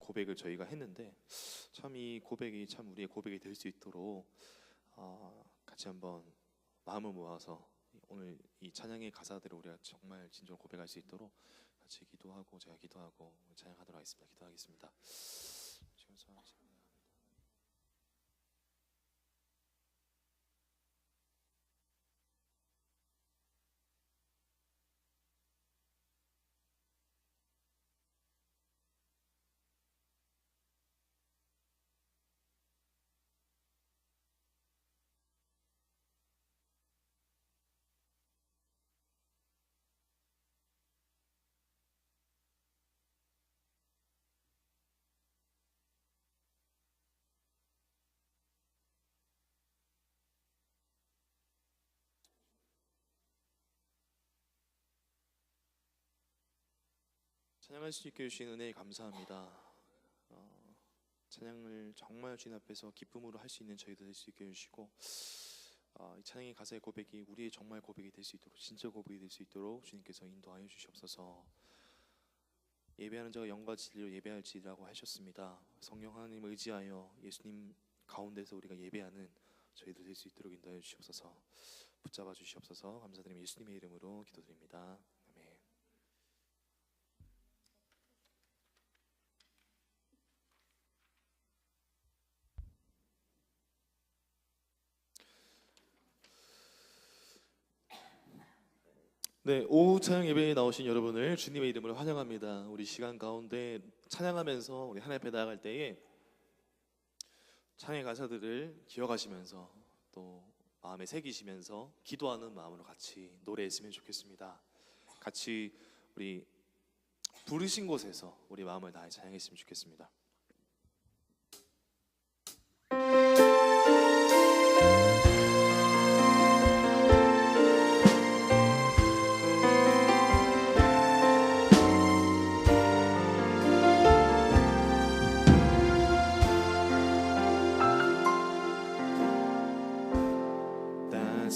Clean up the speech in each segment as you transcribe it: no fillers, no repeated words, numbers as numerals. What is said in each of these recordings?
고백을 저희가 했는데 참 이 고백이 참 우리의 고백이 될 수 있도록 같이 한번 마음을 모아서 오늘 이 찬양의 가사들을 우리가 정말 진정으로 고백할 수 있도록 같이 기도하고 제가 기도하고 찬양하도록 하겠습니다. 기도하겠습니다. 찬양할 수 있게 해주신 은혜에 감사합니다. 찬양을 정말 주님 앞에서 기쁨으로 할 수 있는 저희도 될 수 있게 해주시고 이 찬양의 가사의 고백이 우리의 정말 고백이 될 수 있도록 진짜 고백이 될 수 있도록 주님께서 인도하여 주시옵소서. 예배하는 자가 영과 진리로 예배할지라고 하셨습니다. 성령 하나님을 의지하여 예수님 가운데서 우리가 예배하는 저희도 될 수 있도록 인도하여 주시옵소서. 붙잡아 주시옵소서. 감사드리며 예수님의 이름으로 기도드립니다. 네, 오후 찬양 예배에 나오신 여러분을 주님의 이름으로 환영합니다. 우리 시간 가운데 찬양하면서 우리 하나님 앞에 나아갈 때에 찬양의 가사들을 기억하시면서 또 마음에 새기시면서 기도하는 마음으로 같이 노래했으면 좋겠습니다. 같이 우리 부르신 곳에서 우리 마음을 다해 찬양했으면 좋겠습니다.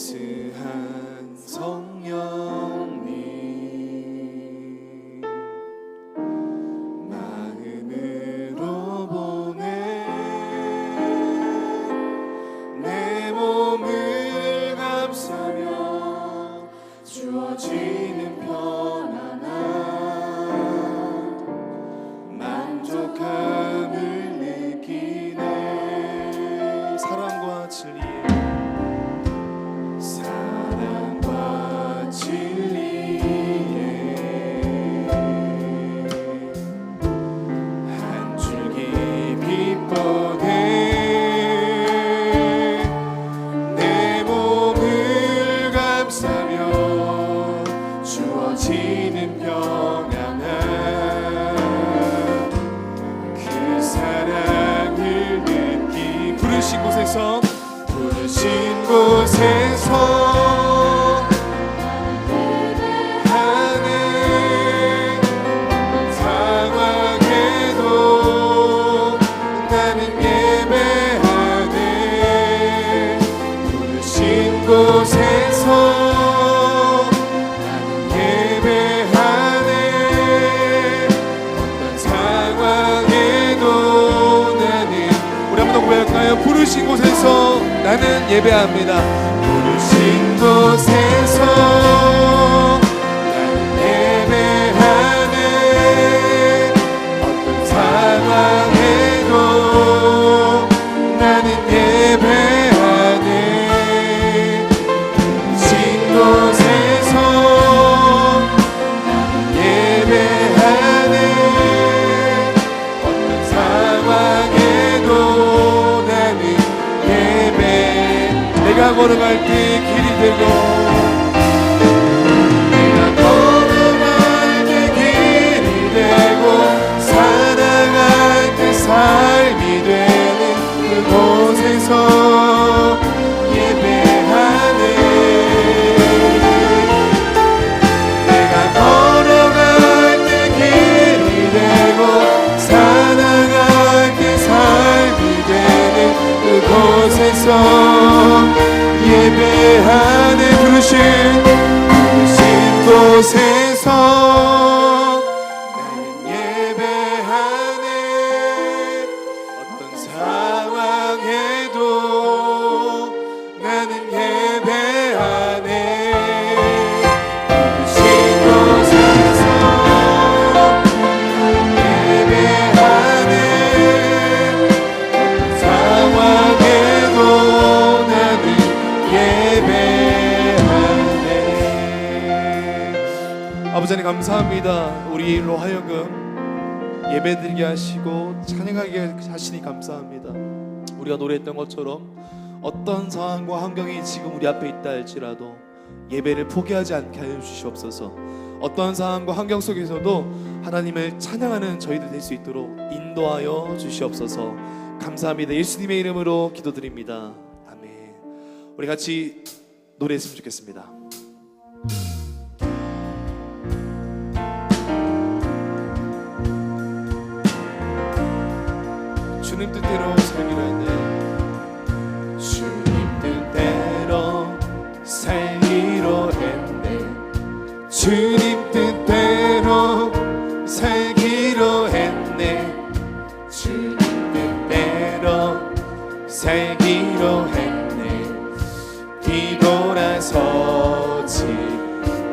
따스한 성령님 마음으로 보내 내 몸을 감싸며 주어지는 편안함 만족함을 느끼네. 사랑과 진리에 한 줄기 빛보내 내 몸을 감싸며 주어지는 평안함 그 사랑을 느끼 부르신 곳에서 상황에도 나는 예배하네. 부르신 곳에서 나는 예배하네. 어떤 상황에도 나는 우리 한번 더 고백할까요? 부르신 곳에서 나는 예배합니다. 부르신 곳에서 나는 예배하네. 어떤 상황에도 나는 예배하네. 부르신 곳에서 나는 예배하네. 어떤 상황에도 나는 예배 내가 걸어갈 때 길이 되고 내가 걸어갈 때 길이 되고 살아갈 때 삶이 되는 그곳에서 예배하네. 내가 걸어갈 때 길이 되고 살아갈 때 삶이 되는 그곳에서 예배하네. 부르신 곳에서 나는 예배하네. 감사합니다. 우리로 하여금 예배드리게 하시고 찬양하게 하시니 감사합니다. 우리가 노래했던 것처럼 어떤 상황과 환경이 지금 우리 앞에 있다 할지라도 예배를 포기하지 않게 하여 주시옵소서. 어떤 상황과 환경 속에서도 하나님을 찬양하는 저희들 될 수 있도록 인도하여 주시옵소서. 감사합니다. 예수님의 이름으로 기도드립니다. 아멘. 우리 같이 노래했으면 좋겠습니다. 주님 뜻대로 살기로 했네. 주님 뜻대로 살기로 했네. 주님 뜻대로 살기로 했네. 주님 뜻대로 살기로 했네. 뒤돌아서지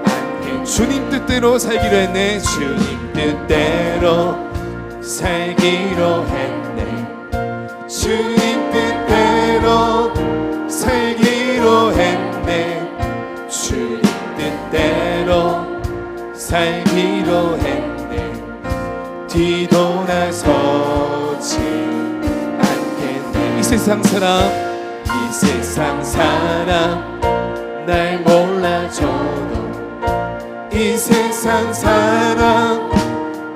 않게. 주님 뜻대로 살기로 했네. 주님 뜻대로 살기로 했네. 주님 뜻대로 살기로 했네. 주님 뜻대로 살기로 했네. 뒤돌아서지 않겠네. 이 세상 사람 날 몰라줘도, 이 세상 사람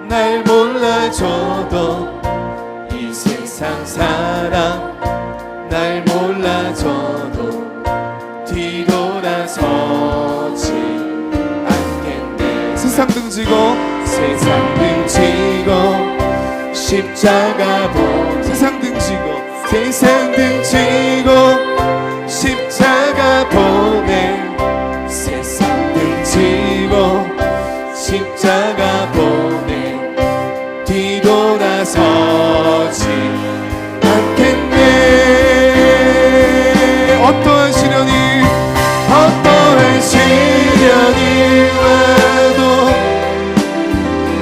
날 몰라줘도, 이 세상 사람 날 몰라줘도 뒤돌아서지 않겠네. 세상 등지고 십자가 보내. 세상 등지고 십자가 보내. 세상 등지고 십자가 보내. 뒤돌아서지 않겠네. 어떠한 시련이 와도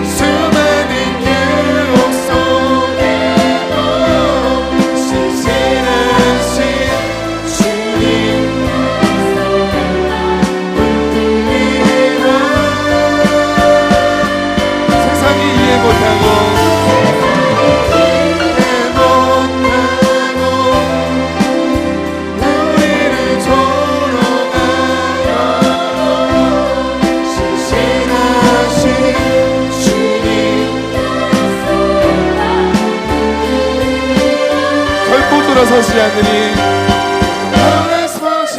수많은 유혹 속에도 신실하신 주님 붙들리라. 세상이 이해 못하고 우리를 조롱하여 신실하신 주님 결코 돌아서지 않으리. 돌아서지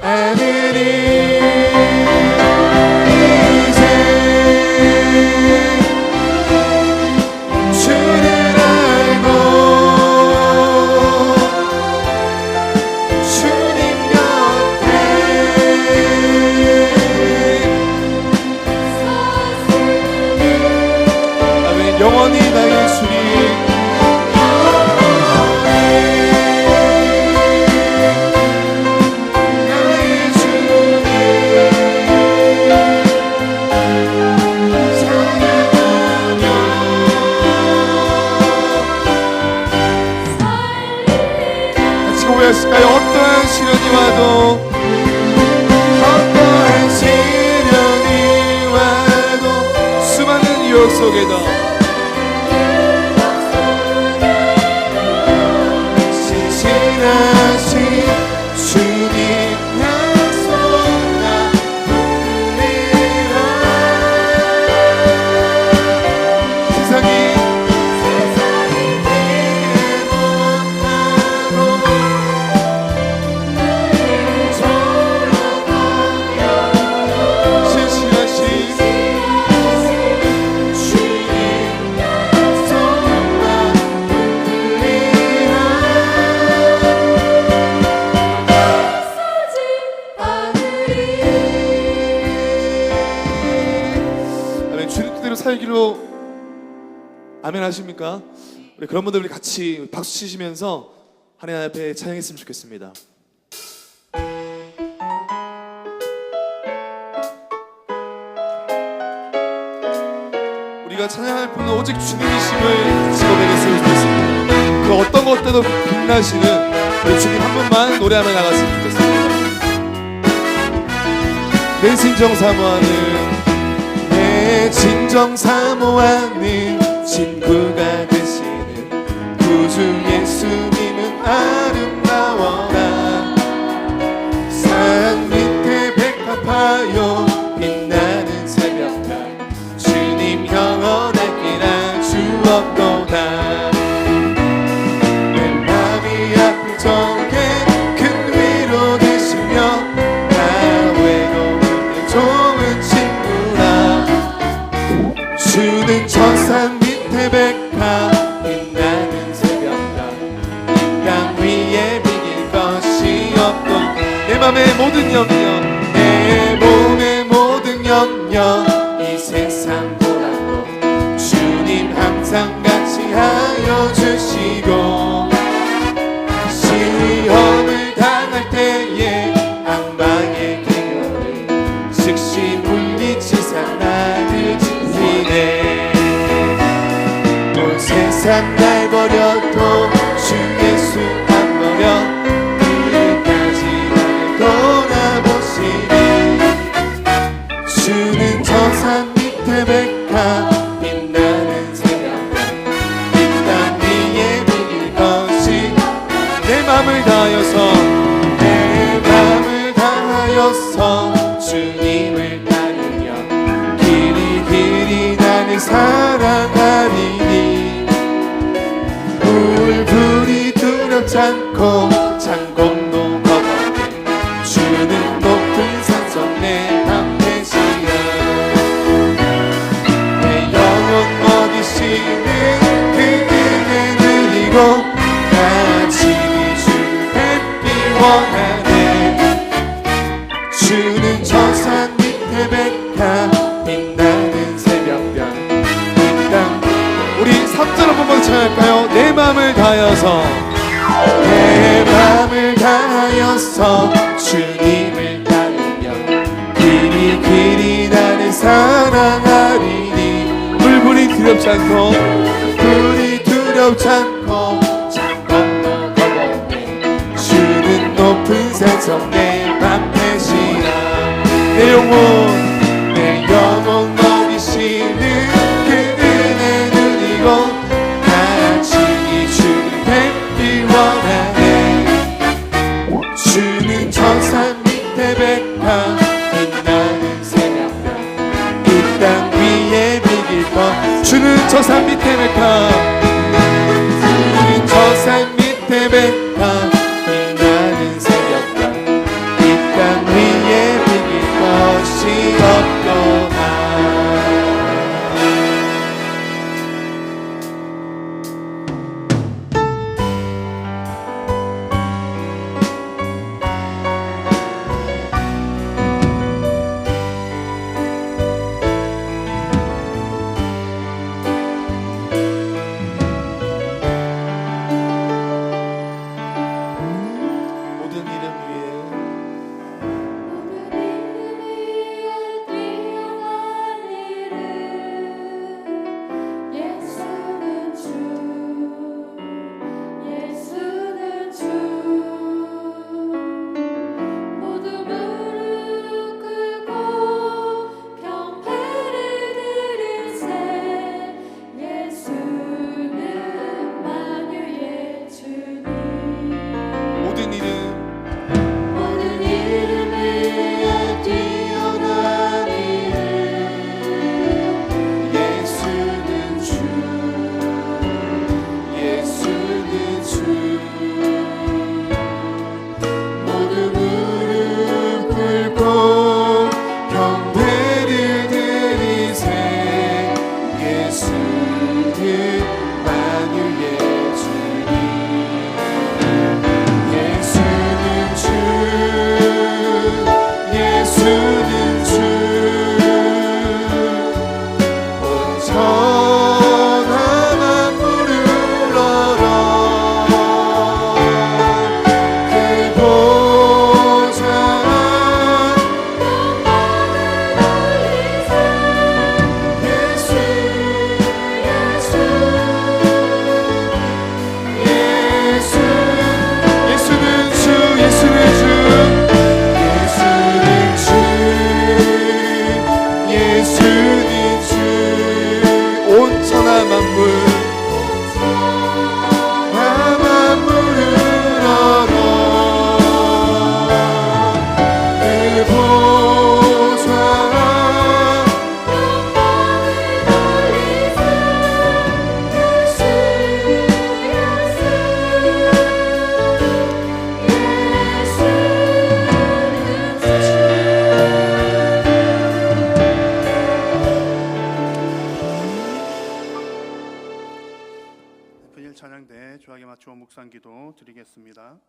않으리. 이제 주를 알고 주님 곁에 아멘. 영원히 나의 주님, 나의 주님 사랑하며 같이 고백하실까요? 어떠한 시련이 와도, 어떠한 시련이 와도 수많은 유혹 속에도 신실하신 주님 약속 나 붙들리라. 세상이 이해 못하고 신실하신 주님 약속 나 붙들리라. 아멘. 주님 뜻대로 살기로 아멘 하십니까? 우리 그런 분들 우리 같이 박수 치시면서 하나님 앞에 찬양했으면 좋겠습니다. 우리가 찬양할 분은 오직 주님이심을 같이 고백했으면 좋겠습니다. 그 어떤 것들도 빛나시는 우리 주님 한 분만 노래하며 나갔으면 좋겠습니다. 내 심정 사모하는 내 내 진정 사모하는 친구가 되시는 구주 예수님은 아름다워라. 산 밑에 백합하여 빛나는 새벽달 주님 영원할 길아 주옵도다. 내 맘이 아플 적에 큰 위로 되시며 나 외로울 때 좋은 친구라. 주는 저 산 밑에 백합 빛나는 새벽달 이 땅 위에 비길 것이 없고 내 맘의 모든 염려 내 몸의 모든 염려 이 세상보다도 주님 항상 같이 하여 주시고 시험을 당할 때에 악마의 기별을 즉시 물리치사 나를 지키네. 온 세상 날 버려도 주 예수 안 버려 끝까지 나를 돌아보시니. 주는 저 산 밑에 백합 빛나는 새벽달 이 땅 위에 비길 것이 내 맘을 다하여서 내 맘을 다하여서 주님을 따르며 길이 길이 나를 사랑하리니. 불불이 두렵지 않고 창공도 겁없게 주는 높은 산성 내 방패시여. 내 영혼 먹이시는 그 은혜 누리고 같이 주를 뵙기 원하네. 주는 저 산 밑에 백합 빛나는 새벽별 이 땅. 우리 3절 한 번만 찬양할까요? 내 맘을 다하여서 내 맘을 다하여서 주님을 따르며 길이 길이 나를 사랑하리니. 불불이 두렵지 않고 불이 두렵지 않고 창검도 겁없네 주는 높은 산성 내 방패시라. 내 영혼 먹이시는 그 은혜 누리고 같이 주를 뵙기 원하네. 주는 저 산 밑에 백합 빛나는 새벽별 이 땅 위에 비길 것. 주는 저 산 밑에 백합 주는 저 산 밑에 백합 빛나는 새벽별 이 땅 위에 비길 것이 큰일 찬양대 주하게 맞추어 묵상기도 드리겠습니다.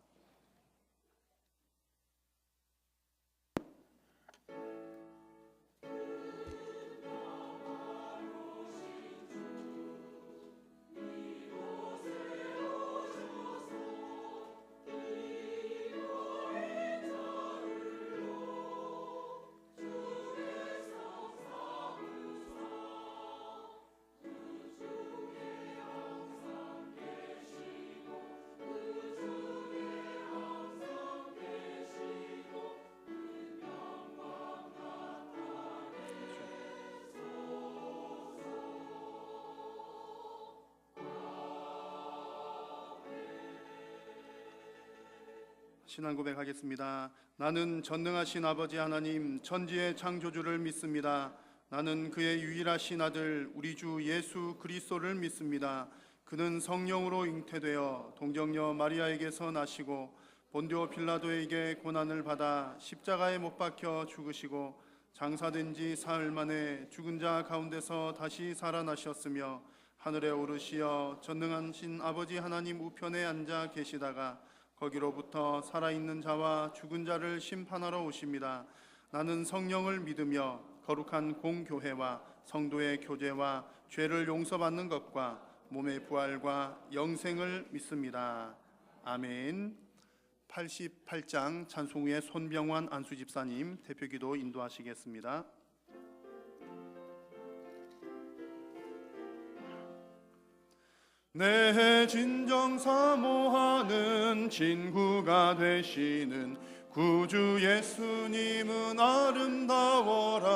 신앙 고백하겠습니다. 나는 전능하신 아버지 하나님 천지의 창조주를 믿습니다. 나는 그의 유일하신 아들 우리 주 예수 그리스도를 믿습니다. 그는 성령으로 잉태되어 동정녀 마리아에게서 나시고 본디오 빌라도에게 고난을 받아 십자가에 못 박혀 죽으시고 장사된 지 사흘 만에 죽은 자 가운데서 다시 살아나셨으며 하늘에 오르시어 전능하신 아버지 하나님 우편에 앉아 계시다가 거기로부터 살아있는 자와 죽은 자를 심판하러 오십니다. 나는 성령을 믿으며 거룩한 공교회와 성도의 교제와 죄를 용서받는 것과 몸의 부활과 영생을 믿습니다. 아멘. 88장 찬송 후에 손병환 안수집사님 대표기도 인도하시겠습니다. 내 진정 사모하는 친구가 되시는 구주 예수님은 아름다워라.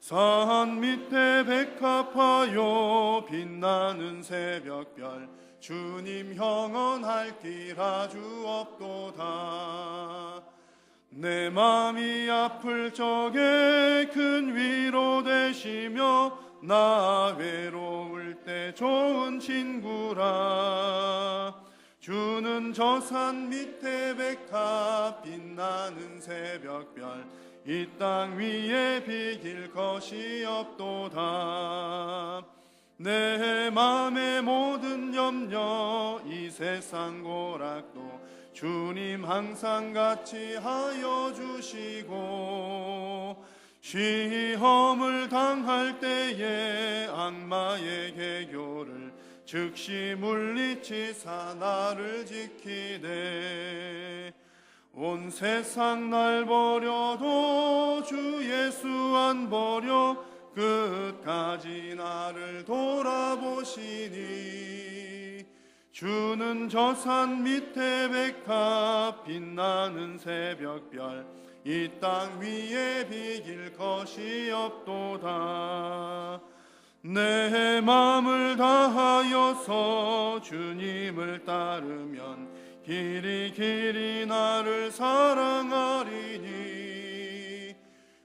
산 밑에 백합화요 빛나는 새벽별 주님 형언할 길 아주 없도다. 내 맘이 아플 적에 큰 위로 되시며 나 외로울 때 좋은 친구라. 주는 저 산 밑에 백합 빛나는 새벽별 이 땅 위에 비길 것이 없도다. 내 맘의 모든 염려 이 세상 고락도 주님 항상 같이 하여 주시고 시험을 당할 때에 악마의 개교를 즉시 물리치사 나를 지키네. 온 세상 날 버려도 주 예수 안 버려 끝까지 나를 돌아보시니. 주는 저 산 밑에 백합 빛나는 새벽별 이 땅 위에 비길 것이 없도다. 내 마음을 다하여서 주님을 따르면 길이 길이 나를 사랑하리니.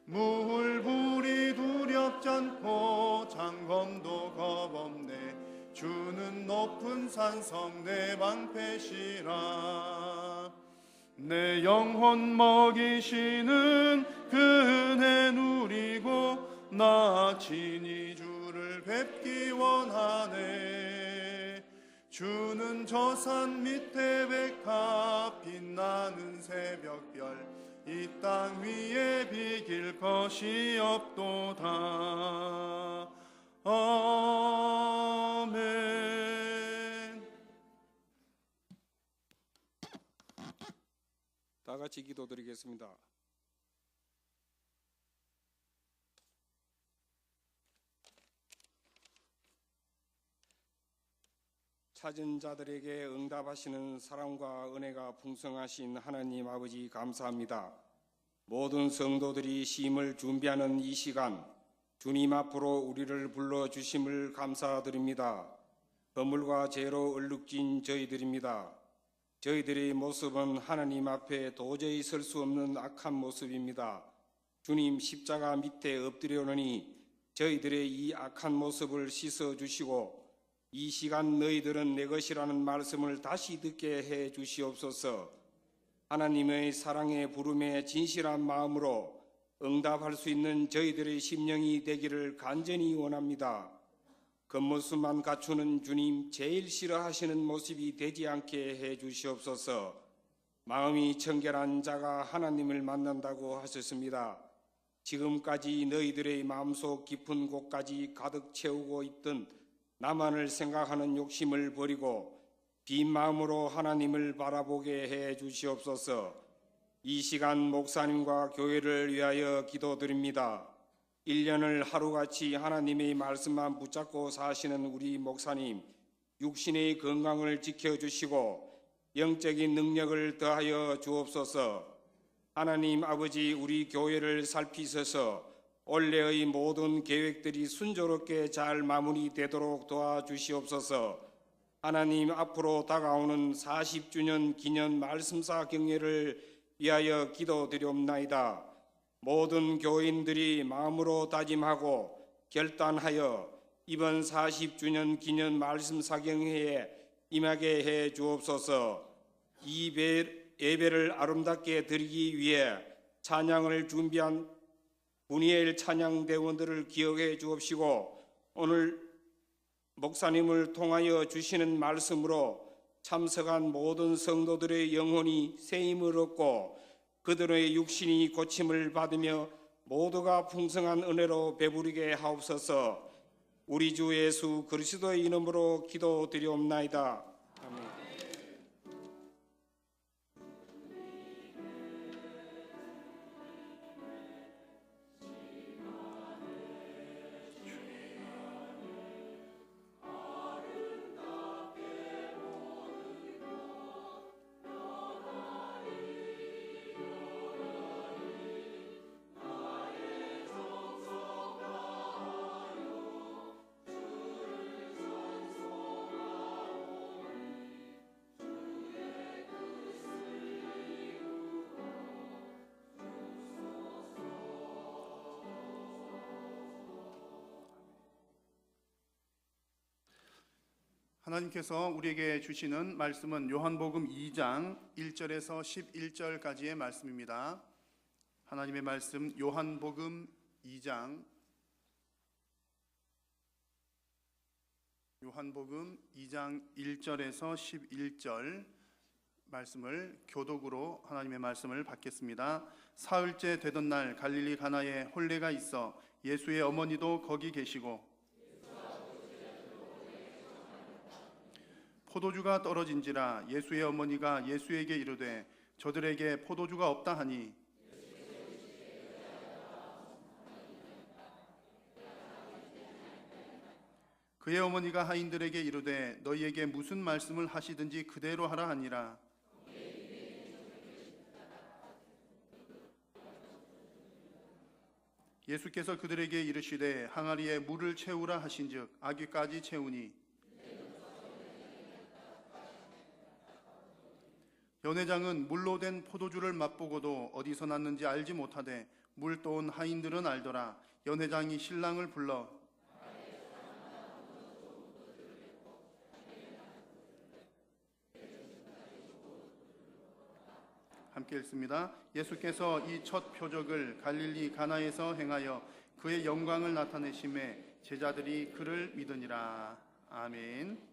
물불이 두렵지 않고 장검도 겁없네. 주는 높은 산성 내 방패시라. 내 영혼 먹이시는 그 은혜 누리고 나 친히 주를 뵙기 원하네. 주는 저 산 밑에 백합 빛나는 새벽별 이 땅 위에 비길 것이 없도다. 아멘. 다 같이 기도드리겠습니다. 찾은 자들에게 응답하시는 사랑과 은혜가 풍성하신 하나님 아버지 감사합니다. 모든 성도들이 시임을 준비하는 이 시간 주님 앞으로 우리를 불러주심을 감사드립니다. 허물과 죄로 얼룩진 저희들입니다. 저희들의 모습은 하나님 앞에 도저히 설 수 없는 악한 모습입니다. 주님 십자가 밑에 엎드려오니 저희들의 이 악한 모습을 씻어주시고 이 시간 너희들은 내 것이라는 말씀을 다시 듣게 해 주시옵소서. 하나님의 사랑의 부름에 진실한 마음으로 응답할 수 있는 저희들의 심령이 되기를 간절히 원합니다. 겉모습만 갖추는 주님 제일 싫어하시는 모습이 되지 않게 해 주시옵소서. 마음이 청결한 자가 하나님을 만난다고 하셨습니다. 지금까지 너희들의 마음속 깊은 곳까지 가득 채우고 있던 나만을 생각하는 욕심을 버리고 빈 마음으로 하나님을 바라보게 해 주시옵소서. 이 시간 목사님과 교회를 위하여 기도드립니다. 1년을 하루같이 하나님의 말씀만 붙잡고 사시는 우리 목사님, 육신의 건강을 지켜주시고 영적인 능력을 더하여 주옵소서. 하나님 아버지, 우리 교회를 살피셔서 올해의 모든 계획들이 순조롭게 잘 마무리되도록 도와주시옵소서. 하나님, 앞으로 다가오는 40주년 기념 말씀사 경례를 위하여 기도드리옵나이다. 모든 교인들이 마음으로 다짐하고 결단하여 이번 40주년 기념 말씀사 경회에 임하게 해 주옵소서. 이 예배를 아름답게 드리기 위해 찬양을 준비한 문예일 찬양대원들을 기억해 주옵시고, 오늘 목사님을 통하여 주시는 말씀으로 참석한 모든 성도들의 영혼이 새 힘을 얻고 그들의 육신이 고침을 받으며 모두가 풍성한 은혜로 배부르게 하옵소서. 우리 주 예수 그리스도의 이름으로 기도드리옵나이다. 아멘. 하나님께서 우리에게 주시는 말씀은 요한복음 2장 1절에서 11절까지의 말씀입니다. 하나님의 말씀 요한복음 2장 1절에서 11절 말씀을 교독으로 하나님의 말씀을 받겠습니다. 사흘째 되던 날 갈릴리 가나에 혼례가 있어 예수의 어머니도 거기 계시고 포도주가 떨어진지라 예수의 어머니가 예수에게 이르되 저들에게 포도주가 없다 하니 그의 어머니가 하인들에게 이르되 너희에게 무슨 말씀을 하시든지 그대로 하라 하니라. 예수께서 그들에게 이르시되 항아리에 물을 채우라 하신즉 아귀까지 채우니 연회장은 물로 된 포도주를 맛보고도 어디서 났는지 알지 못하되 물 떠온 하인들은 알더라. 연회장이 신랑을 불러 함께 읽습니다. 예수께서 이 첫 표적을 갈릴리 가나에서 행하여 그의 영광을 나타내심에 제자들이 그를 믿으니라. 아멘.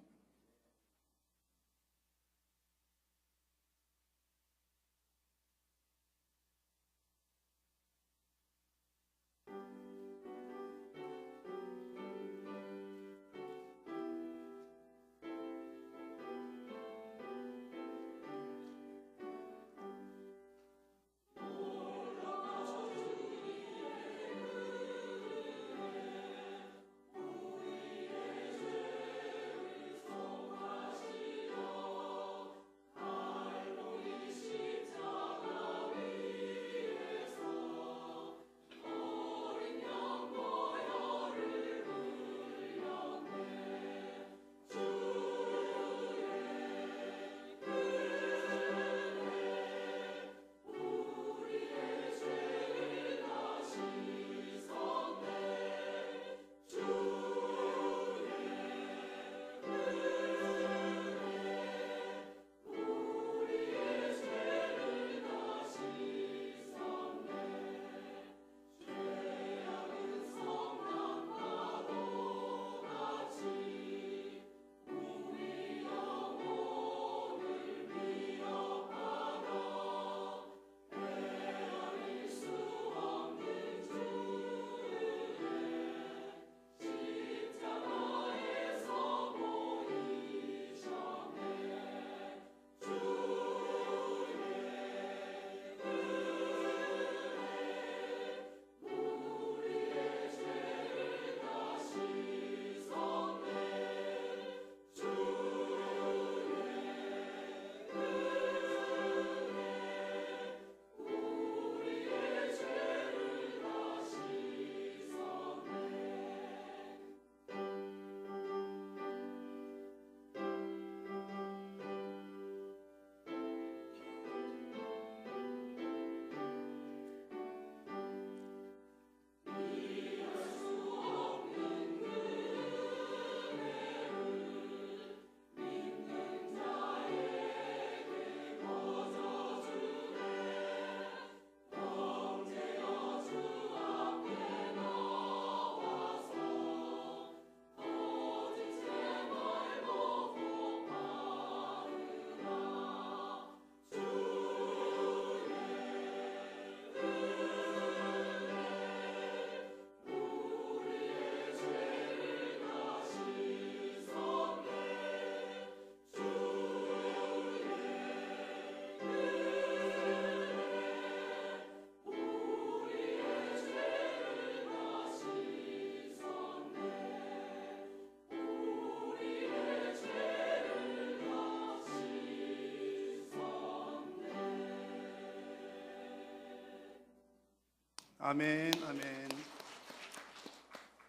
아멘, 아멘.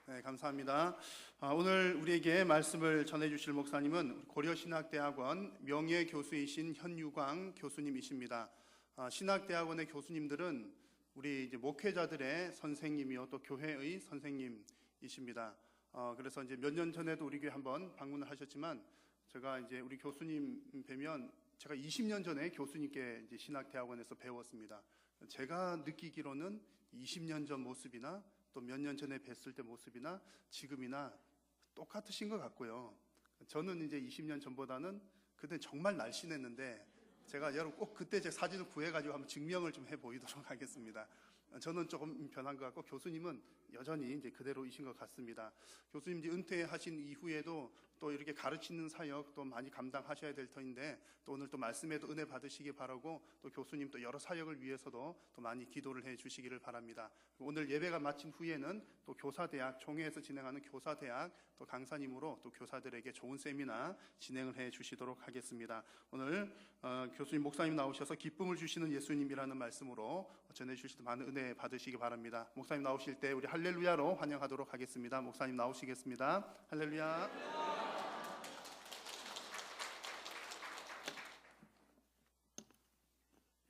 네, 감사합니다. 오늘 우리에게 말씀을 전해주실 목사님은 고려신학대학원 명예교수이신 현유광 교수님이십니다. 신학대학원의 교수님들은 우리 이제 목회자들의 선생님이요 또 교회의 선생님이십니다. 그래서 이제 몇 년 전에도 우리 교회 한번 방문을 하셨지만 제가 이제 우리 교수님 뵈면 제가 20년 전에 교수님께 이제 신학대학원에서 배웠습니다. 제가 느끼기로는 20년 전 모습이나 또 몇 년 전에 뵀을 때 모습이나 지금이나 똑같으신 것 같고요. 저는 이제 20년 전보다는 그때 정말 날씬했는데 제가 여러분 꼭 그때 제 사진을 구해가지고 한번 증명을 좀 해보이도록 하겠습니다. 저는 조금 변한 것 같고 교수님은 여전히 이제 그대로이신 것 같습니다. 교수님 이제 은퇴하신 이후에도 또 이렇게 가르치는 사역 또 많이 감당하셔야 될 터인데 또 오늘 또 말씀에도 은혜 받으시기 바라고 또 교수님 또 여러 사역을 위해서도 또 많이 기도를 해 주시기를 바랍니다. 오늘 예배가 마친 후에는 또 교사대학 총회에서 진행하는 교사대학 또 강사님으로 또 교사들에게 좋은 세미나 진행을 해 주시도록 하겠습니다. 오늘 교수님 목사님 나오셔서 기쁨을 주시는 예수님이라는 말씀으로 전해 주실 때 많은 은혜 받으시기 바랍니다. 목사님 나오실 때 우리 할렐루야로 환영하도록 하겠습니다. 목사님 나오시겠습니다. 할렐루야.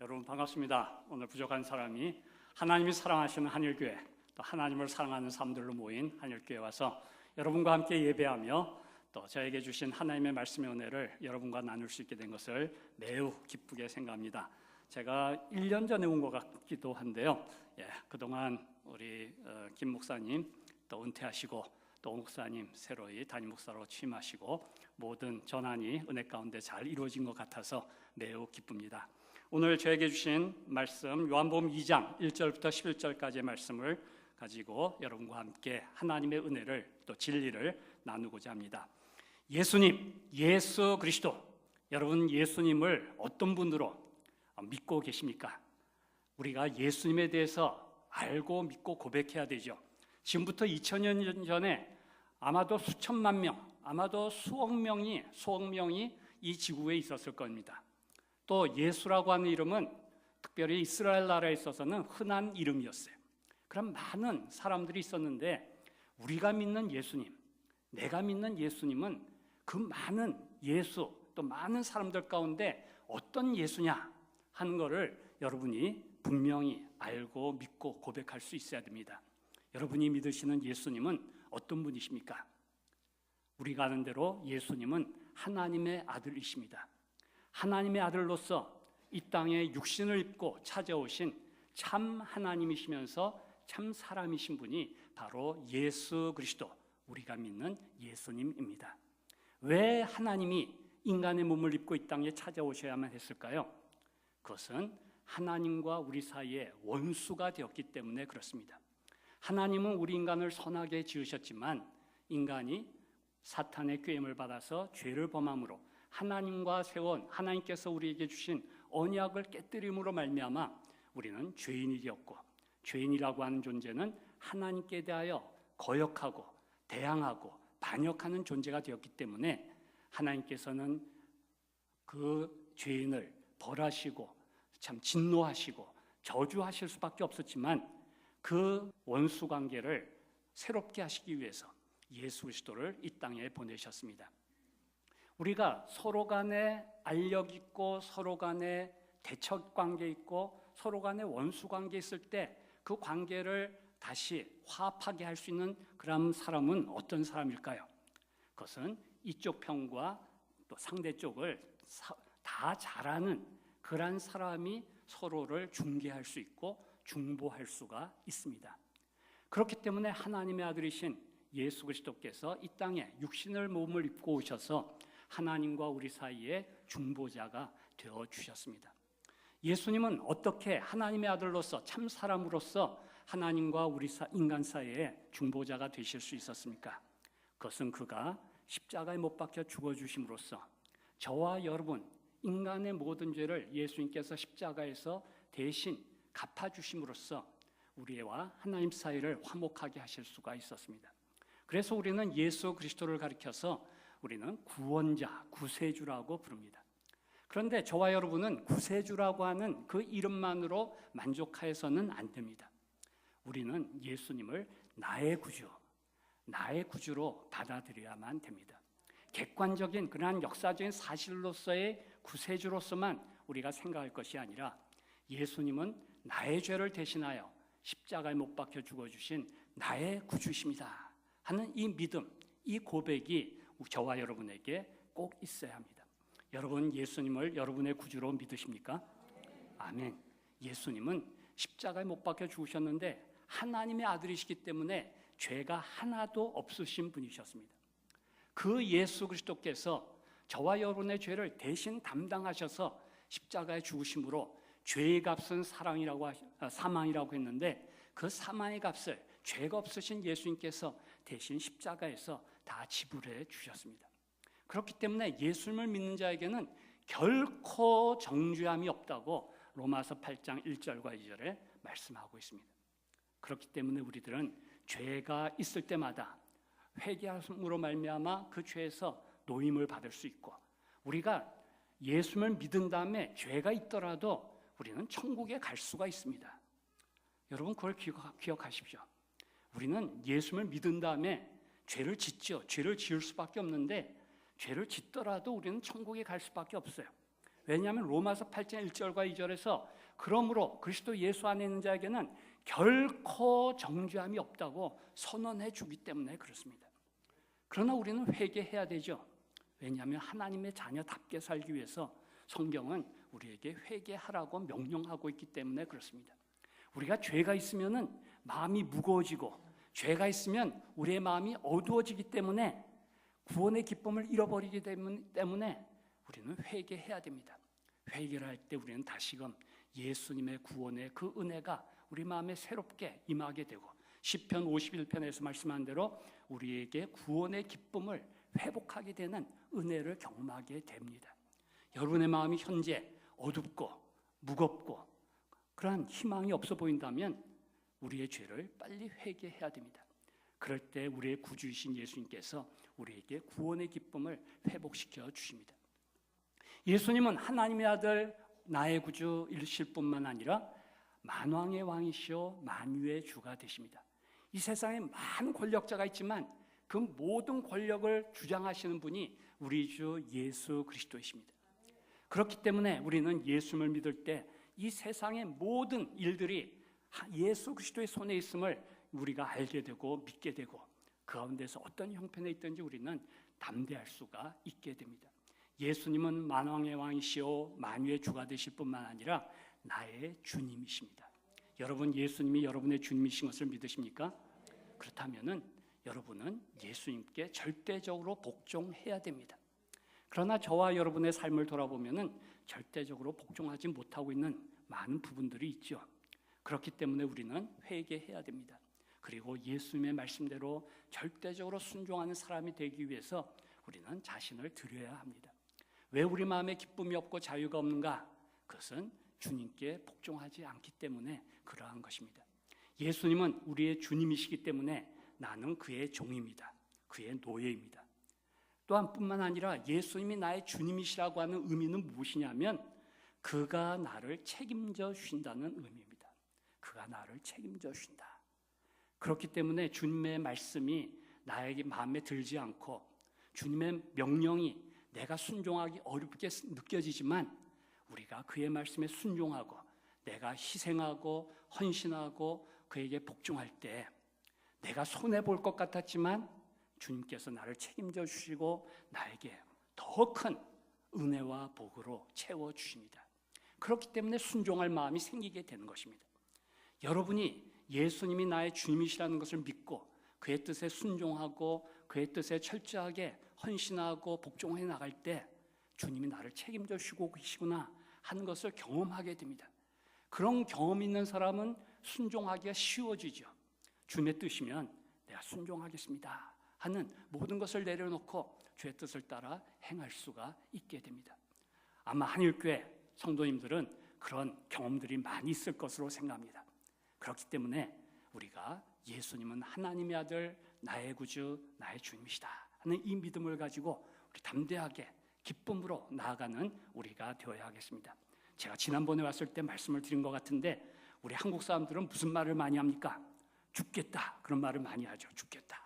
여러분 반갑습니다. 오늘 부족한 사람이 하나님이 사랑하시는 한일교회 또 하나님을 사랑하는 사람들로 모인 한일교회 와서 여러분과 함께 예배하며 또 저에게 주신 하나님의 말씀의 은혜를 여러분과 나눌 수 있게 된 것을 매우 기쁘게 생각합니다. 제가 1년 전에 온 것 같기도 한데요. 그동안 우리 김 목사님 또 은퇴하시고 또 목사님 새로이 담임 목사로 취임하시고 모든 전환이 은혜 가운데 잘 이루어진 것 같아서 매우 기쁩니다. 오늘 저에게 주신 말씀 요한복음 2장 1절부터 11절까지의 말씀을 가지고 여러분과 함께 하나님의 은혜를 또 진리를 나누고자 합니다. 예수님, 예수 그리스도, 여러분 예수님을 어떤 분으로 믿고 계십니까? 우리가 예수님에 대해서 알고 믿고 고백해야 되죠. 지금부터 2000년 전에 아마도 수천만 명, 아마도 수억 명이 이 지구에 있었을 겁니다. 또 예수라고 하는 이름은 특별히 이스라엘 나라에 있어서는 흔한 이름이었어요. 그럼 많은 사람들이 있었는데 우리가 믿는 예수님, 내가 믿는 예수님은 그 많은 예수 또 많은 사람들 가운데 어떤 예수냐 하는 것을 여러분이 분명히 알고 믿고 고백할 수 있어야 됩니다. 여러분이 믿으시는 예수님은 어떤 분이십니까? 우리가 아는 대로 예수님은 하나님의 아들이십니다. 하나님의 아들로서 이 땅에 육신을 입고 찾아오신 참 하나님이시면서 참 사람이신 분이 바로 예수 그리스도, 우리가 믿는 예수님입니다. 왜 하나님이 인간의 몸을 입고 이 땅에 찾아오셔야만 했을까요? 그것은 하나님과 우리 사이에 원수가 되었기 때문에 그렇습니다. 하나님은 우리 인간을 선하게 지으셨지만 인간이 사탄의 꾀임을 받아서 죄를 범함으로 하나님과 세운 하나님께서 우리에게 주신 언약을 깨뜨림으로 말미암아 우리는 죄인이 되었고, 죄인이라고 하는 존재는 하나님께 대하여 거역하고 대항하고 반역하는 존재가 되었기 때문에 하나님께서는 그 죄인을 벌하시고 참 진노하시고 저주하실 수밖에 없었지만 그 원수 관계를 새롭게 하시기 위해서 예수 그리스도를 이 땅에 보내셨습니다. 우리가 서로 간에 알력 있고 서로 간에 대척 관계 있고 서로 간에 원수 관계 있을 때 그 관계를 다시 화합하게 할 수 있는 그런 사람은 어떤 사람일까요? 그것은 이쪽 편과 또 상대쪽을 다 잘하는 그런 사람이 서로를 중개할 수 있고 중보할 수가 있습니다. 그렇기 때문에 하나님의 아들이신 예수 그리스도께서 이 땅에 육신을 몸을 입고 오셔서 하나님과 우리 사이에 중보자가 되어 주셨습니다. 예수님은 어떻게 하나님의 아들로서 참 사람으로서 하나님과 우리 인간 사이에 중보자가 되실 수 있었습니까? 그것은 그가 십자가에 못 박혀 죽어주심으로써 저와 여러분 인간의 모든 죄를 예수님께서 십자가에서 대신 갚아주심으로써 우리와 하나님 사이를 화목하게 하실 수가 있었습니다. 그래서 우리는 예수 그리스도를 가리켜서 우리는 구원자, 구세주라고 부릅니다. 그런데 저와 여러분은 구세주라고 하는 그 이름만으로 만족해서는 안 됩니다. 우리는 예수님을 나의 구주로 받아들여야만 됩니다. 객관적인 그러한 역사적인 사실로서의 구세주로서만 우리가 생각할 것이 아니라 예수님은 나의 죄를 대신하여 십자가에 못 박혀 죽어주신 나의 구주십니다 하는 이 믿음, 이 고백이 저와 여러분에게 꼭 있어야 합니다. 여러분, 예수님을 여러분의 구주로 믿으십니까? 아멘. 예수님은 십자가에 못 박혀 죽으셨는데 하나님의 아들이시기 때문에 죄가 하나도 없으신 분이셨습니다. 그 예수 그리스도께서 저와 여러분의 죄를 대신 담당하셔서 십자가에 죽으심으로 죄의 값은 사망이라고 했는데 그 사망의 값을 죄가 없으신 예수님께서 대신 십자가에서 다 지불해 주셨습니다. 그렇기 때문에 예수님을 믿는 자에게는 결코 정죄함이 없다고 로마서 8장 1절과 2절에 말씀하고 있습니다. 그렇기 때문에 우리들은 죄가 있을 때마다 회개함으로 말미암아 그 죄에서 노임을 받을 수 있고, 우리가 예수님을 믿은 다음에 죄가 있더라도 우리는 천국에 갈 수가 있습니다. 여러분, 그걸 기억하십시오. 우리는 예수님을 믿은 다음에 죄를 짓죠. 죄를 지을 수밖에 없는데 죄를 짓더라도 우리는 천국에 갈 수밖에 없어요. 왜냐하면 로마서 8장 1절과 2절에서 그러므로 그리스도 예수 안에 있는 자에게는 결코 정죄함이 없다고 선언해 주기 때문에 그렇습니다. 그러나 우리는 회개해야 되죠. 왜냐하면 하나님의 자녀답게 살기 위해서 성경은 우리에게 회개하라고 명령하고 있기 때문에 그렇습니다. 우리가 죄가 있으면은 마음이 무거워지고, 죄가 있으면 우리의 마음이 어두워지기 때문에 구원의 기쁨을 잃어버리기 때문에 우리는 회개해야 됩니다. 회개를 할 때 우리는 다시금 예수님의 구원의 그 은혜가 우리 마음에 새롭게 임하게 되고, 시편 51편에서 말씀한 대로 우리에게 구원의 기쁨을 회복하게 되는 은혜를 경험하게 됩니다. 여러분의 마음이 현재 어둡고 무겁고 그러한 희망이 없어 보인다면 우리의 죄를 빨리 회개해야 됩니다. 그럴 때 우리의 구주이신 예수님께서 우리에게 구원의 기쁨을 회복시켜 주십니다. 예수님은 하나님의 아들 나의 구주이실 뿐만 아니라 만왕의 왕이시오 만유의 주가 되십니다. 이 세상에 많은 권력자가 있지만 그 모든 권력을 주장하시는 분이 우리 주 예수 그리스도이십니다. 그렇기 때문에 우리는 예수님을 믿을 때 이 세상의 모든 일들이 예수 그리스도의 손에 있음을 우리가 알게 되고 믿게 되고, 그 가운데서 어떤 형편에 있든지 우리는 담대할 수가 있게 됩니다. 예수님은 만왕의 왕이시오 만유의 주가 되실 뿐만 아니라 나의 주님이십니다. 여러분, 예수님이 여러분의 주님이신 것을 믿으십니까? 그렇다면은 여러분은 예수님께 절대적으로 복종해야 됩니다. 그러나 저와 여러분의 삶을 돌아보면은 절대적으로 복종하지 못하고 있는 많은 부분들이 있죠. 그렇기 때문에 우리는 회개해야 됩니다. 그리고 예수님의 말씀대로 절대적으로 순종하는 사람이 되기 위해서 우리는 자신을 드려야 합니다. 왜 우리 마음에 기쁨이 없고 자유가 없는가? 그것은 주님께 복종하지 않기 때문에 그러한 것입니다. 예수님은 우리의 주님이시기 때문에 나는 그의 종입니다. 그의 노예입니다. 또한 뿐만 아니라 예수님이 나의 주님이시라고 하는 의미는 무엇이냐면 그가 나를 책임져 주신다는 의미입니다. 그가 나를 책임져 주신다. 그렇기 때문에 주님의 말씀이 나에게 마음에 들지 않고 주님의 명령이 내가 순종하기 어렵게 느껴지지만 우리가 그의 말씀에 순종하고 내가 희생하고 헌신하고 그에게 복종할 때 내가 손해볼 것 같았지만 주님께서 나를 책임져 주시고 나에게 더 큰 은혜와 복으로 채워주십니다. 그렇기 때문에 순종할 마음이 생기게 되는 것입니다. 여러분이 예수님이 나의 주님이시라는 것을 믿고 그의 뜻에 순종하고 그의 뜻에 철저하게 헌신하고 복종해 나갈 때 주님이 나를 책임져 주시고 계시구나 하는 것을 경험하게 됩니다. 그런 경험 있는 사람은 순종하기가 쉬워지죠. 주님의 뜻이면 내가 순종하겠습니다 하는 모든 것을 내려놓고 주의 뜻을 따라 행할 수가 있게 됩니다. 아마 한일교회 성도님들은 그런 경험들이 많이 있을 것으로 생각합니다. 그렇기 때문에 우리가 예수님은 하나님의 아들, 나의 구주, 나의 주님이시다 하는 이 믿음을 가지고 우리 담대하게 기쁨으로 나아가는 우리가 되어야 하겠습니다. 제가 지난번에 왔을 때 말씀을 드린 것 같은데 우리 한국 사람들은 무슨 말을 많이 합니까? 죽겠다 그런 말을 많이 하죠. 죽겠다.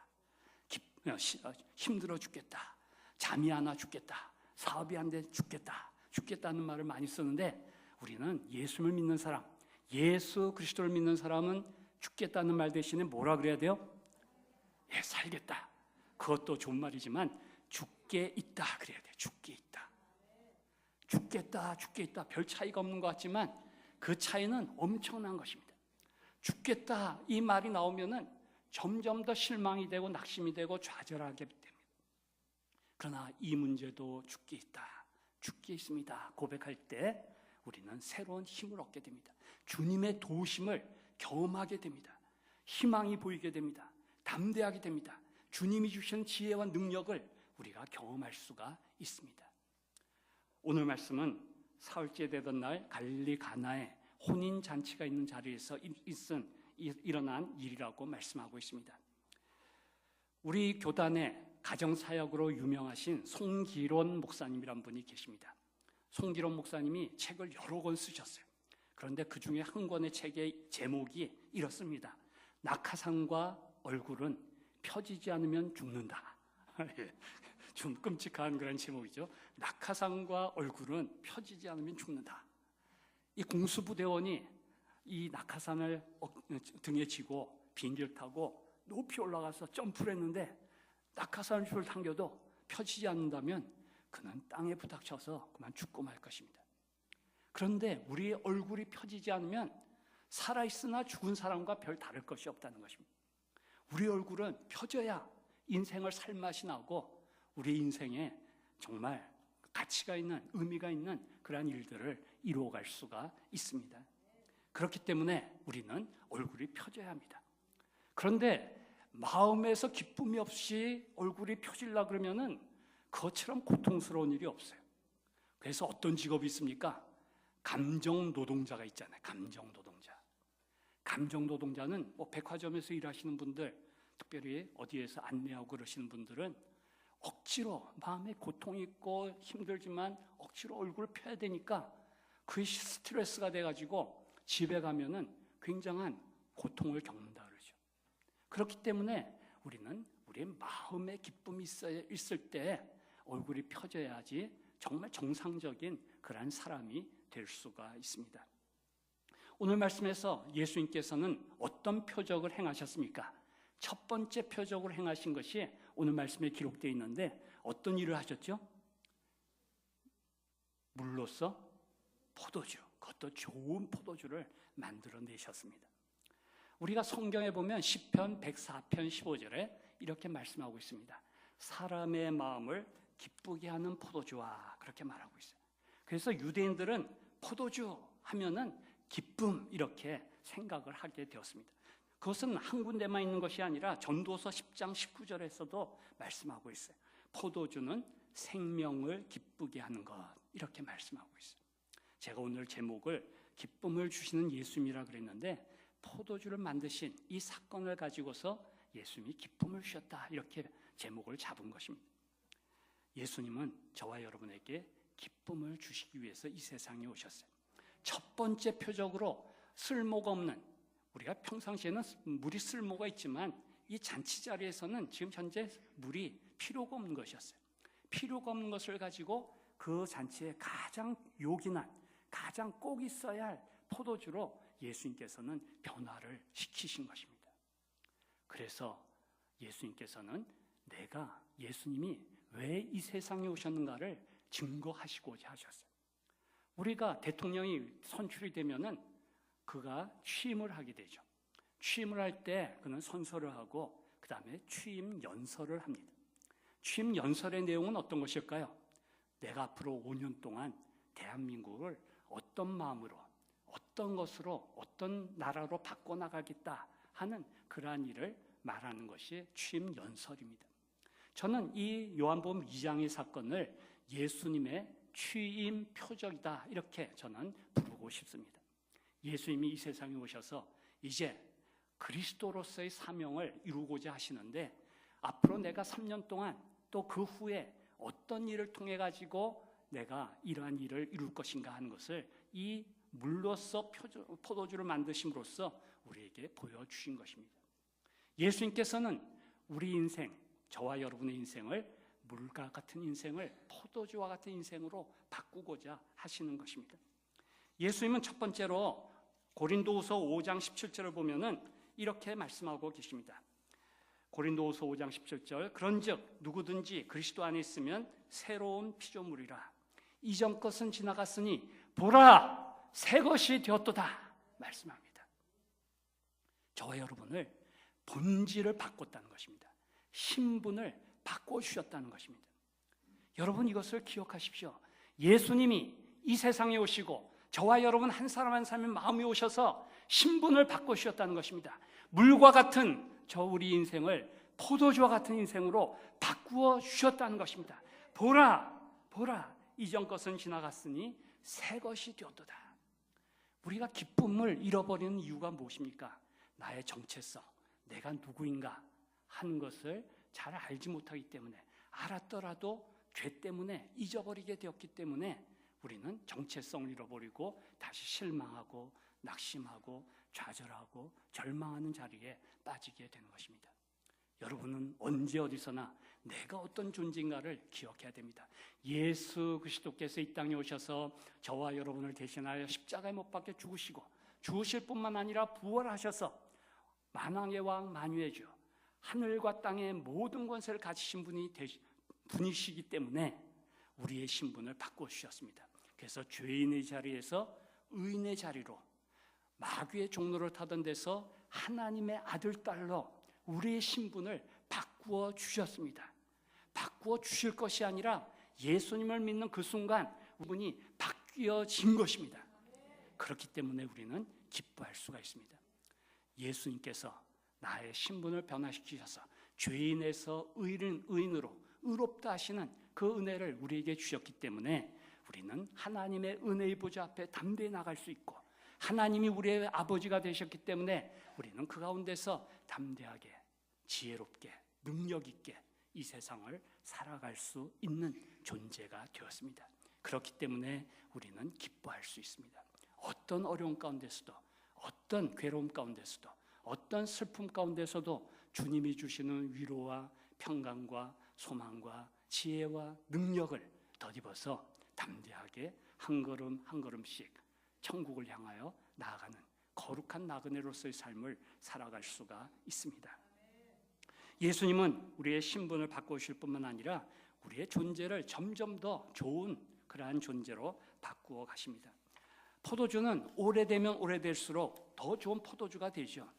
힘들어 죽겠다. 잠이 안 와 죽겠다. 사업이 안 돼 죽겠다. 죽겠다는 말을 많이 쓰는데 우리는 예수를 믿는 사람, 예수 그리스도를 믿는 사람은 죽겠다는 말 대신에 뭐라 그래야 돼요? 예, 살겠다. 그것도 좋은 말이지만 죽게 있다 그래야 돼요. 죽게 있다. 죽겠다, 죽게 있다. 별 차이가 없는 것 같지만 그 차이는 엄청난 것입니다. 죽겠다 이 말이 나오면은 점점 더 실망이 되고 낙심이 되고 좌절하게 됩니다. 그러나 이 문제도 죽게 있다, 죽게 있습니다 고백할 때 우리는 새로운 힘을 얻게 됩니다. 주님의 도우심을 경험하게 됩니다. 희망이 보이게 됩니다. 담대하게 됩니다. 주님이 주신 지혜와 능력을 우리가 경험할 수가 있습니다. 오늘 말씀은 사흘째 되던 날 갈릴리 가나에 혼인잔치가 있는 자리에서 일어난 일이라고 말씀하고 있습니다. 우리 교단의 가정사역으로 유명하신 송기론 목사님이란 분이 계십니다. 송기론 목사님이 책을 여러 권 쓰셨어요. 그런데 그 중에 한 권의 책의 제목이 이렇습니다. 낙하산과 얼굴은 펴지지 않으면 죽는다. 좀 끔찍한 그런 제목이죠. 낙하산과 얼굴은 펴지지 않으면 죽는다. 이 공수부대원이 이 낙하산을 등에 지고 비행기를 타고 높이 올라가서 점프를 했는데 낙하산을 줄 당겨도 펴지지 않는다면 그는 땅에 부닥쳐서 그만 죽고 말 것입니다. 그런데 우리의 얼굴이 펴지지 않으면 살아있으나 죽은 사람과 별 다를 것이 없다는 것입니다. 우리 얼굴은 펴져야 인생을 살 맛이 나고 우리 인생에 정말 가치가 있는, 의미가 있는 그러한 일들을 이루어갈 수가 있습니다. 그렇기 때문에 우리는 얼굴이 펴져야 합니다. 그런데 마음에서 기쁨이 없이 얼굴이 펴지려고 그러면은 그것처럼 고통스러운 일이 없어요. 그래서 어떤 직업이 있습니까? 감정 노동자가 있잖아요. 감정 노동자. 감정 노동자는 백화점에서 일하시는 분들, 특별히 어디에서 안내하고 그러시는 분들은 억지로 마음에 고통이 있고 힘들지만 억지로 얼굴을 펴야 되니까 그게 스트레스가 돼가지고 집에 가면은 굉장한 고통을 겪는다 그러죠. 그렇기 때문에 우리는 우리의 마음에 기쁨이 있을 때 얼굴이 펴져야지 정말 정상적인 그런 사람이 될 수가 있습니다. 오늘 말씀에서 예수님께서는 어떤 표적을 행하셨습니까? 첫 번째 표적으로 행하신 것이 오늘 말씀에 기록되어 있는데 어떤 일을 하셨죠? 물로써 포도주, 그것도 좋은 포도주를 만들어내셨습니다. 우리가 성경에 보면 시편 104편 15절에 이렇게 말씀하고 있습니다. 사람의 마음을 기쁘게 하는 포도주와 그렇게 말하고 있어요. 그래서 유대인들은 포도주 하면은 기쁨 이렇게 생각을 하게 되었습니다. 그것은 한 군데만 있는 것이 아니라 전도서 10장 19절에서도 말씀하고 있어요. 포도주는 생명을 기쁘게 하는 것 이렇게 말씀하고 있어요. 제가 오늘 제목을 기쁨을 주시는 예수님이라 그랬는데 포도주를 만드신 이 사건을 가지고서 예수님이 기쁨을 주셨다 이렇게 제목을 잡은 것입니다. 예수님은 저와 여러분에게 기쁨을 주시기 위해서 이 세상에 오셨어요. 첫 번째 표적으로 쓸모가 없는, 우리가 평상시에는 물이 쓸모가 있지만 이 잔치 자리에서는 지금 현재 물이 필요가 없는 것이었어요. 필요가 없는 것을 가지고 그 잔치에 가장 요긴한, 가장 꼭 있어야 할 포도주로 예수님께서는 변화를 시키신 것입니다. 그래서 예수님께서는 내가 예수님이 왜 이 세상에 오셨는가를 증거하시고자 하셨어요. 우리가 대통령이 선출이 되면은 그가 취임을 하게 되죠. 취임을 할 때 그는 선서를 하고 그 다음에 취임 연설을 합니다. 취임 연설의 내용은 어떤 것일까요? 내가 앞으로 5년 동안 대한민국을 어떤 마음으로, 어떤 것으로, 어떤 나라로 바꿔나가겠다 하는 그러한 일을 말하는 것이 취임 연설입니다. 저는 이 요한복음 2장의 사건을 예수님의 취임 표적이다 이렇게 저는 부르고 싶습니다. 예수님이 이 세상에 오셔서 이제 그리스도로서의 사명을 이루고자 하시는데 앞으로 내가 3년 동안 또 그 후에 어떤 일을 통해 가지고 내가 이러한 일을 이룰 것인가 하는 것을 이 물로써 포도주를 만드심으로써 우리에게 보여주신 것입니다. 예수님께서는 우리 인생, 저와 여러분의 인생을 물과 같은 인생을 포도주와 같은 인생으로 바꾸고자 하시는 것입니다. 예수님은 첫 번째로 고린도후서 5장 17절을 보면은 이렇게 말씀하고 계십니다. 고린도후서 5장 17절, 그런즉 누구든지 그리스도 안에 있으면 새로운 피조물이라. 이전 것은 지나갔으니 보라 새 것이 되었도다 말씀합니다. 저와 여러분을 본질을 바꿨다는 것입니다. 신분을 바꿔주셨다는 것입니다. 여러분 이것을 기억하십시오. 예수님이 이 세상에 오시고 저와 여러분 한 사람 한 사람의 마음에 오셔서 신분을 바꿔주셨다는 것입니다. 물과 같은 저 우리 인생을 포도주와 같은 인생으로 바꾸어 주셨다는 것입니다. 보라 보라 이전 것은 지나갔으니 새 것이 되었도다. 우리가 기쁨을 잃어버리는 이유가 무엇입니까? 나의 정체성, 내가 누구인가 하는 것을 잘 알지 못하기 때문에, 알았더라도 죄 때문에 잊어버리게 되었기 때문에 우리는 정체성을 잃어버리고 다시 실망하고 낙심하고 좌절하고 절망하는 자리에 빠지게 되는 것입니다. 여러분은 언제 어디서나 내가 어떤 존재인가를 기억해야 됩니다. 예수 그리스도께서 이 땅에 오셔서 저와 여러분을 대신하여 십자가에 못 박혀 죽으시고 죽으실 뿐만 아니라 부활하셔서 만왕의 왕 만유의 주, 하늘과 땅의 모든 권세를 가지신 분이시기 때문에 우리의 신분을 바꿔주셨습니다. 그래서 죄인의 자리에서 의인의 자리로, 마귀의 종로를 타던 데서 하나님의 아들, 딸로 우리의 신분을 바꾸어 주셨습니다. 바꾸어 주실 것이 아니라 예수님을 믿는 그 순간 우리는 바뀌어진 것입니다. 그렇기 때문에 우리는 기뻐할 수가 있습니다. 예수님께서 나의 신분을 변화시키셔서 죄인에서 의인으로 의롭다 하시는 그 은혜를 우리에게 주셨기 때문에 우리는 하나님의 은혜의 보좌 앞에 담대히 나갈 수 있고, 하나님이 우리의 아버지가 되셨기 때문에 우리는 그 가운데서 담대하게, 지혜롭게, 능력 있게 이 세상을 살아갈 수 있는 존재가 되었습니다. 그렇기 때문에 우리는 기뻐할 수 있습니다. 어떤 어려움 가운데서도, 어떤 괴로움 가운데서도, 어떤 슬픔 가운데서도 주님이 주시는 위로와 평강과 소망과 지혜와 능력을 덧입어서 담대하게 한 걸음 한 걸음씩 천국을 향하여 나아가는 거룩한 나그네로서의 삶을 살아갈 수가 있습니다. 예수님은 우리의 신분을 바꾸실 뿐만 아니라 우리의 존재를 점점 더 좋은 그러한 존재로 바꾸어 가십니다. 포도주는 오래되면 오래될수록 더 좋은 포도주가 되죠.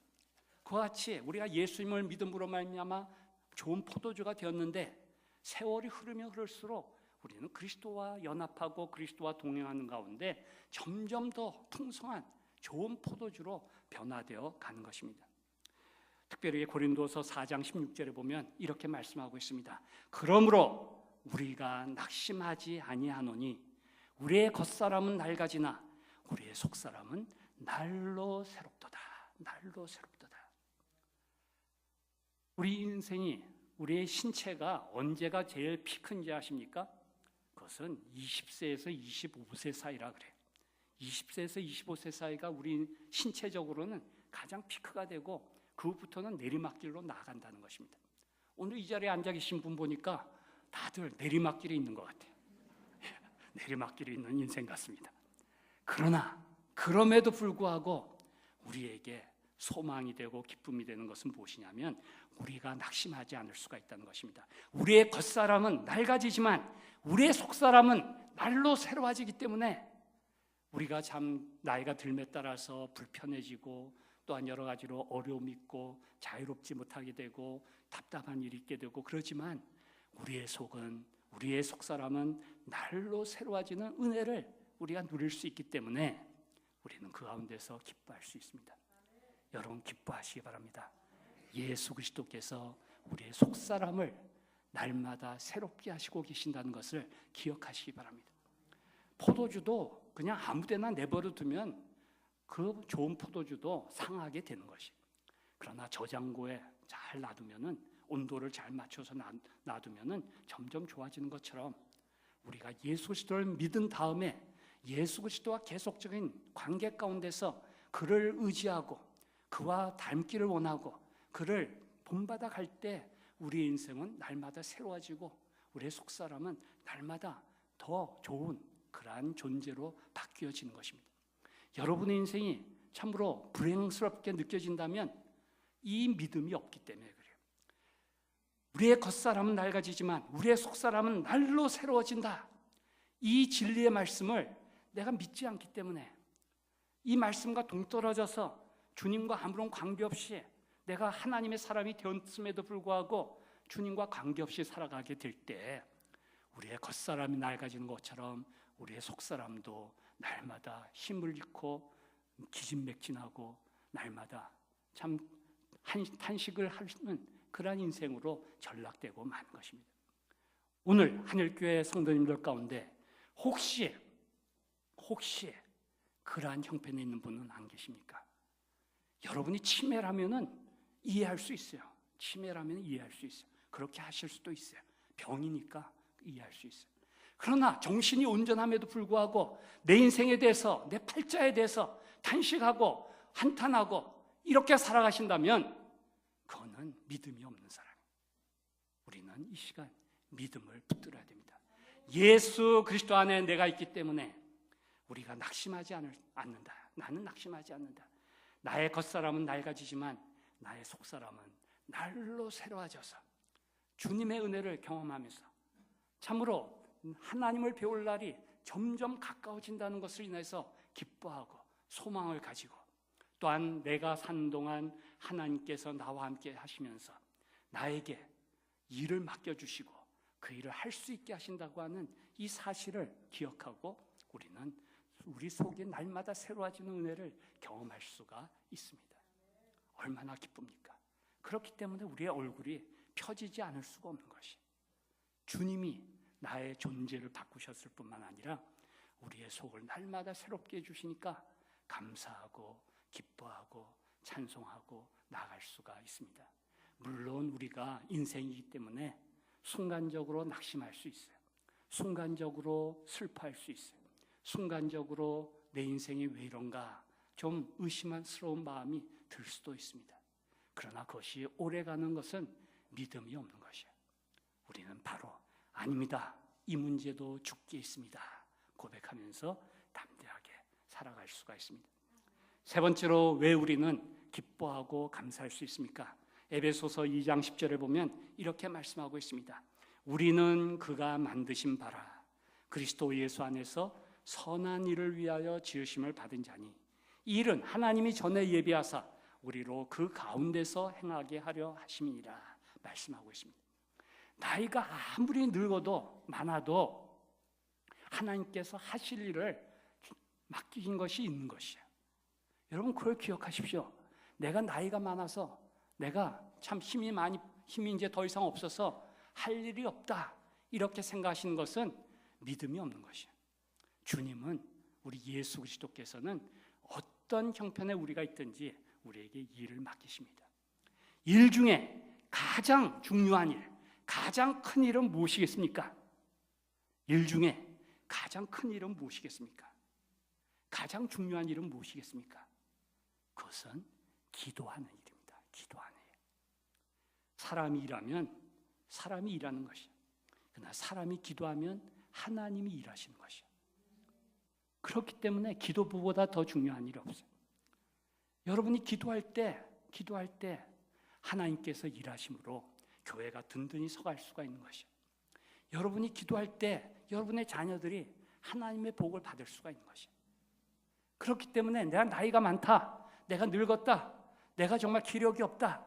그와 같이 우리가 예수님을 믿음으로 말미암아 좋은 포도주가 되었는데, 세월이 흐르면 흐를수록 우리는 그리스도와 연합하고 그리스도와 동행하는 가운데 점점 더 풍성한 좋은 포도주로 변화되어 가는 것입니다. 특별히 고린도서 4장 16절에 보면 이렇게 말씀하고 있습니다. 그러므로 우리가 낙심하지 아니하노니 우리의 겉사람은 낡아지나 우리의 속사람은 날로 새롭도다. 날로 새롭도다. 우리 인생이, 우리의 신체가 언제가 제일 피크인지 아십니까? 그것은 20세에서 25세 사이라 그래요. 20세에서 25세 사이가 우리 신체적으로는 가장 피크가 되고 그 후부터는 내리막길로 나아간다는 것입니다. 오늘 이 자리에 앉아 계신 분 보니까 다들 내리막길에 있는 것 같아요. 내리막길에 있는 인생 같습니다. 그러나 그럼에도 불구하고 우리에게 소망이 되고 기쁨이 되는 것은 무엇이냐면 우리가 낙심하지 않을 수가 있다는 것입니다. 우리의 겉사람은 낡아지지만 우리의 속사람은 날로 새로워지기 때문에 우리가 참 나이가 들매 따라서 불편해지고 또한 여러 가지로 어려움이 있고 자유롭지 못하게 되고 답답한 일이 있게 되고 그러지만 우리의 속은, 우리의 속사람은 날로 새로워지는 은혜를 우리가 누릴 수 있기 때문에 우리는 그 가운데서 기뻐할 수 있습니다. 여러분 기뻐하시기 바랍니다. 예수 그리스도께서 우리의 속사람을 날마다 새롭게 하시고 계신다는 것을 기억하시기 바랍니다. 포도주도 그냥 아무데나 내버려 두면 그 좋은 포도주도 상하게 되는 것이. 그러나 저장고에 잘 놔두면은, 온도를 잘 맞춰서 놔두면은 점점 좋아지는 것처럼 우리가 예수 그리스도를 믿은 다음에 예수 그리스도와 계속적인 관계 가운데서 그를 의지하고 그와 닮기를 원하고 그를 본받아 갈 때 우리의 인생은 날마다 새로워지고 우리의 속사람은 날마다 더 좋은 그러한 존재로 바뀌어지는 것입니다. 여러분의 인생이 참으로 불행스럽게 느껴진다면 이 믿음이 없기 때문에 그래요. 우리의 겉사람은 낡아지지만 우리의 속사람은 날로 새로워진다. 이 진리의 말씀을 내가 믿지 않기 때문에 이 말씀과 동떨어져서 주님과 아무런 관계없이 내가 하나님의 사람이 되었음에도 불구하고 주님과 관계없이 살아가게 될 때 우리의 겉사람이 낡아지는 것처럼 우리의 속사람도 날마다 힘을 잃고 기진맥진하고 날마다 참 탄식을 하는 그러한 인생으로 전락되고 마는 것입니다. 오늘 한일교회 성도님들 가운데 혹시 그러한 형편에 있는 분은 안 계십니까? 여러분이 치매라면은 이해할 수 있어요. 치매라면 이해할 수 있어요. 그렇게 하실 수도 있어요. 병이니까 이해할 수 있어요. 그러나 정신이 온전함에도 불구하고 내 인생에 대해서, 내 팔자에 대해서 탄식하고 한탄하고 이렇게 살아가신다면 그거는 믿음이 없는 사람이에요. 우리는 이 시간 믿음을 붙들어야 됩니다. 예수 그리스도 안에 내가 있기 때문에 우리가 낙심하지 않는다. 나는 낙심하지 않는다. 나의 겉사람은 낡아지지만 나의 속사람은 날로 새로워져서 주님의 은혜를 경험하면서 참으로 하나님을 배울 날이 점점 가까워진다는 것을 인해서 기뻐하고 소망을 가지고 또한 내가 사는 동안 하나님께서 나와 함께 하시면서 나에게 일을 맡겨주시고 그 일을 할 수 있게 하신다고 하는 이 사실을 기억하고 우리는 우리 속에 날마다 새로워지는 은혜를 경험할 수가 있습니다. 얼마나 기쁩니까? 그렇기 때문에 우리의 얼굴이 펴지지 않을 수가 없는 것이 주님이 나의 존재를 바꾸셨을 뿐만 아니라 우리의 속을 날마다 새롭게 해주시니까 감사하고 기뻐하고 찬송하고 나아갈 수가 있습니다. 물론 우리가 인생이기 때문에 순간적으로 낙심할 수 있어요. 순간적으로 슬퍼할 수 있어요. 순간적으로 내 인생이 왜 이런가 좀 의심스러운 마음이 들 수도 있습니다. 그러나 그것이 오래가는 것은 믿음이 없는 것이에요. 우리는 바로 아닙니다. 이 문제도 죽게 있습니다. 고백하면서 담대하게 살아갈 수가 있습니다. 세 번째로 왜 우리는 기뻐하고 감사할 수 있습니까? 에베소서 2장 10절에 보면 이렇게 말씀하고 있습니다. 우리는 그가 만드신 바라 그리스도 예수 안에서 선한 일을 위하여 지으심을 받은 자니 이 일은 하나님이 전에 예비하사 우리로 그 가운데서 행하게 하려 하심이니라 말씀하고 있습니다. 나이가 아무리 늙어도 많아도 하나님께서 하실 일을 맡기신 것이 있는 것이에요. 여러분 그걸 기억하십시오. 내가 나이가 많아서 내가 참 힘이 이제 더 이상 없어서 할 일이 없다 이렇게 생각하시는 것은 믿음이 없는 것이에요. 주님은 우리 예수 그리스도께서는 어떤 형편에 우리가 있든지 우리에게 일을 맡기십니다. 일 중에 가장 중요한 일, 가장 큰 일은 무엇이겠습니까? 일 중에 가장 큰 일은 무엇이겠습니까? 가장 중요한 일은 무엇이겠습니까? 그것은 기도하는 일입니다. 기도하는 일. 사람이 일하면 사람이 일하는 것이에요. 그러나 사람이 기도하면 하나님이 일하시는 것이에요. 그렇기 때문에 기도보다 더 중요한 일이 없어요. 여러분이 기도할 때 하나님께서 일하심으로 교회가 든든히 서갈 수가 있는 것이에요. 여러분이 기도할 때 여러분의 자녀들이 하나님의 복을 받을 수가 있는 것이에요. 그렇기 때문에 내가 나이가 많다, 내가 늙었다, 내가 정말 기력이 없다,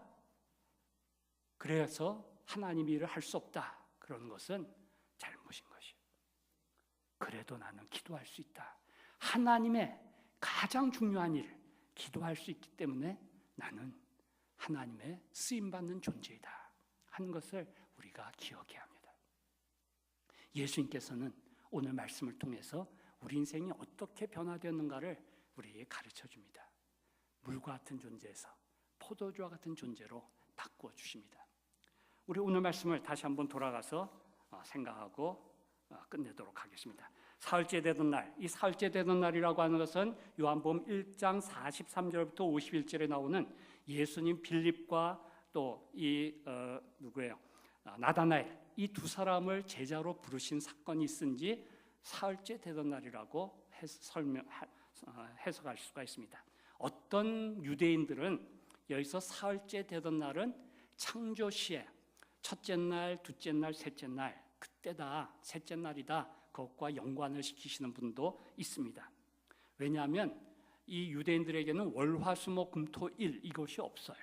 그래서 하나님 일을 할 수 없다, 그런 것은 잘못인 것이에요. 그래도 나는 기도할 수 있다. 하나님의 가장 중요한 일, 기도할 수 있기 때문에 나는 하나님의 쓰임받는 존재이다 하는 것을 우리가 기억해야 합니다. 예수님께서는 오늘 말씀을 통해서 우리 인생이 어떻게 변화되었는가를 우리에게 가르쳐 줍니다. 물과 같은 존재에서 포도주와 같은 존재로 바꾸어 주십니다. 우리 오늘 말씀을 다시 한번 돌아가서 생각하고 끝내도록 하겠습니다. 사흘째 되던 날, 이 사흘째 되던 날이라고 하는 것은 요한복음 1장 43절부터 51절에 나오는 예수님 빌립과 또 이 누구예요? 나다나엘, 이 두 사람을 제자로 부르신 사건이 있은지 사흘째 되던 날이라고 해석할 수가 있습니다. 어떤 유대인들은 여기서 사흘째 되던 날은 창조 시에 첫째 날, 둘째 날, 셋째 날, 그때다, 셋째 날이다, 그것과 연관을 시키시는 분도 있습니다. 왜냐하면 이 유대인들에게는 월, 화, 수, 목, 금, 토, 일 이것이 없어요.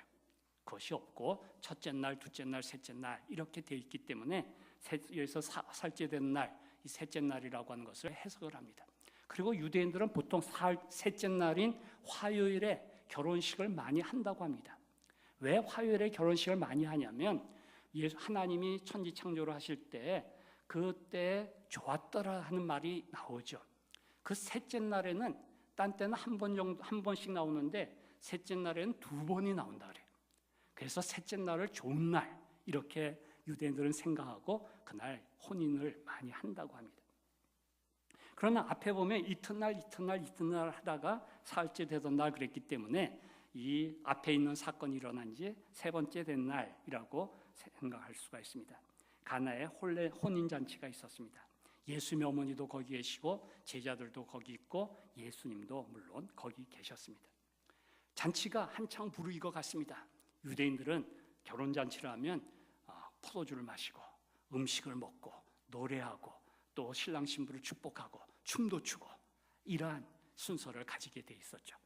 그것이 없고 첫째 날, 둘째 날, 셋째 날 이렇게 되어 있기 때문에 여기서 사흘째 되는 날, 이 셋째 날이라고 하는 것을 해석을 합니다. 그리고 유대인들은 보통 셋째 날인 화요일에 결혼식을 많이 한다고 합니다. 왜 화요일에 결혼식을 많이 하냐면 하나님이 천지 창조를 하실 때 그때 좋았더라 하는 말이 나오죠. 그 셋째 날에는 딴 때는 한 번씩 나오는데 셋째 날에는 두 번이 나온다 그래요. 그래서 셋째 날을 좋은 날 이렇게 유대인들은 생각하고 그날 혼인을 많이 한다고 합니다. 그러나 앞에 보면 이튿날 하다가 사흘째 되던 날 그랬기 때문에 이 앞에 있는 사건이 일어난 지 세 번째 된 날이라고 생각할 수가 있습니다. 가나에 혼인잔치가 있었습니다. 예수님의 어머니도 거기 계시고 제자들도 거기 있고 예수님도 물론 거기 계셨습니다. 잔치가 한창 무르익어 갔습니다. 유대인들은 결혼잔치를 하면 포도주를 마시고 음식을 먹고 노래하고 또 신랑 신부를 축복하고 춤도 추고 이러한 순서를 가지게 돼 있었죠.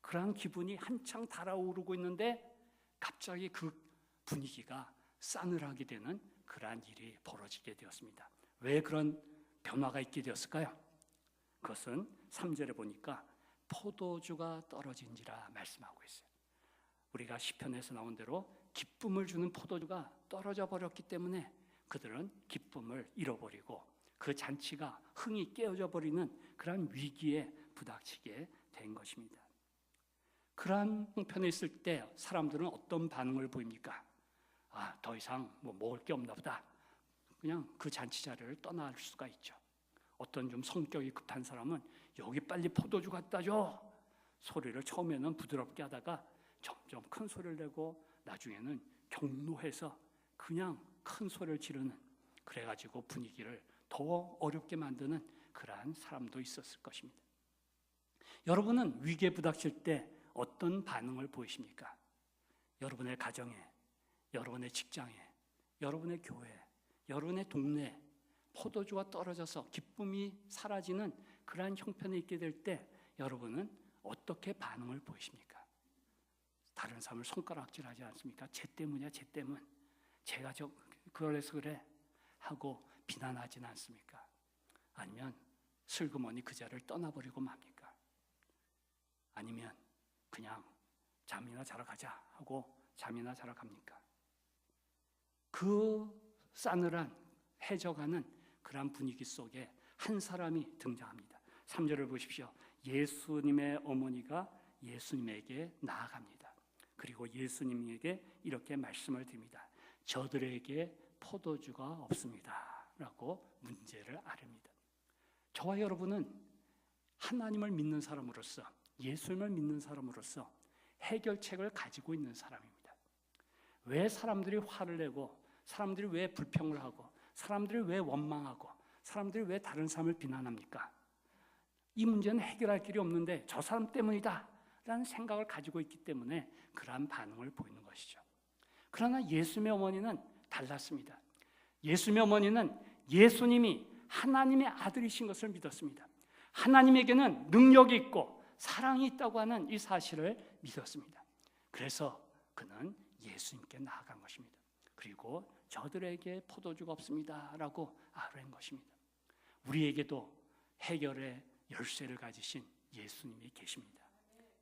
그러한 기분이 한창 달아오르고 있는데 갑자기 그 분위기가 싸늘하게 되는 그러한 일이 벌어지게 되었습니다. 왜 그런 변화가 있게 되었을까요? 그것은 3절에 보니까 포도주가 떨어진지라 말씀하고 있어요. 우리가 시편에서 나온 대로 기쁨을 주는 포도주가 떨어져 버렸기 때문에 그들은 기쁨을 잃어버리고 그 잔치가 흥이 깨어져 버리는 그러한 위기에 부닥치게 된 것입니다. 그러한 형편에 있을 때 사람들은 어떤 반응을 보입니까? 더 이상 먹을 게 없나 보다. 그냥 그 잔치 자리를 떠날 수가 있죠. 어떤 좀 성격이 급한 사람은 여기 빨리 포도주 갖다 줘. 소리를 처음에는 부드럽게 하다가 점점 큰 소리를 내고 나중에는 경노해서 그냥 큰 소리를 지르는, 그래가지고 분위기를 더 어렵게 만드는 그러한 사람도 있었을 것입니다. 여러분은 위기에 부닥칠 때 어떤 반응을 보이십니까? 여러분의 가정에, 여러분의 직장에, 여러분의 교회, 여러분의 동네에 포도주가 떨어져서 기쁨이 사라지는 그러한 형편에 있게 될 때 여러분은 어떻게 반응을 보이십니까? 다른 사람을 손가락질하지 않습니까? 쟤 때문이야, 쟤 때문. 제가 그래서 그래 하고 비난하지는 않습니까? 아니면 슬그머니 그 자리를 떠나버리고 맙니까? 아니면 그냥 잠이나 자러 가자 하고 잠이나 자러 갑니까? 그 싸늘한 해져가는 그런 분위기 속에 한 사람이 등장합니다. 3절을 보십시오. 예수님의 어머니가 예수님에게 나아갑니다. 그리고 예수님에게 이렇게 말씀을 드립니다. 저들에게 포도주가 없습니다 라고 문제를 아릅니다. 저와 여러분은 하나님을 믿는 사람으로서, 예수님을 믿는 사람으로서 해결책을 가지고 있는 사람입니다. 왜 사람들이 화를 내고, 사람들이 왜 불평을 하고, 사람들이 왜 원망하고, 사람들이 왜 다른 사람을 비난합니까? 이 문제는 해결할 길이 없는데 저 사람 때문이다 라는 생각을 가지고 있기 때문에 그러한 반응을 보이는 것이죠. 그러나 예수님의 어머니는 달랐습니다. 예수님의 어머니는 예수님이 하나님의 아들이신 것을 믿었습니다. 하나님에게는 능력이 있고 사랑이 있다고 하는 이 사실을 믿었습니다. 그래서 그는 예수님께 나아간 것입니다. 그리고 저들에게 포도주가 없습니다 라고 아뢰는 것입니다. 우리에게도 해결의 열쇠를 가지신 예수님이 계십니다.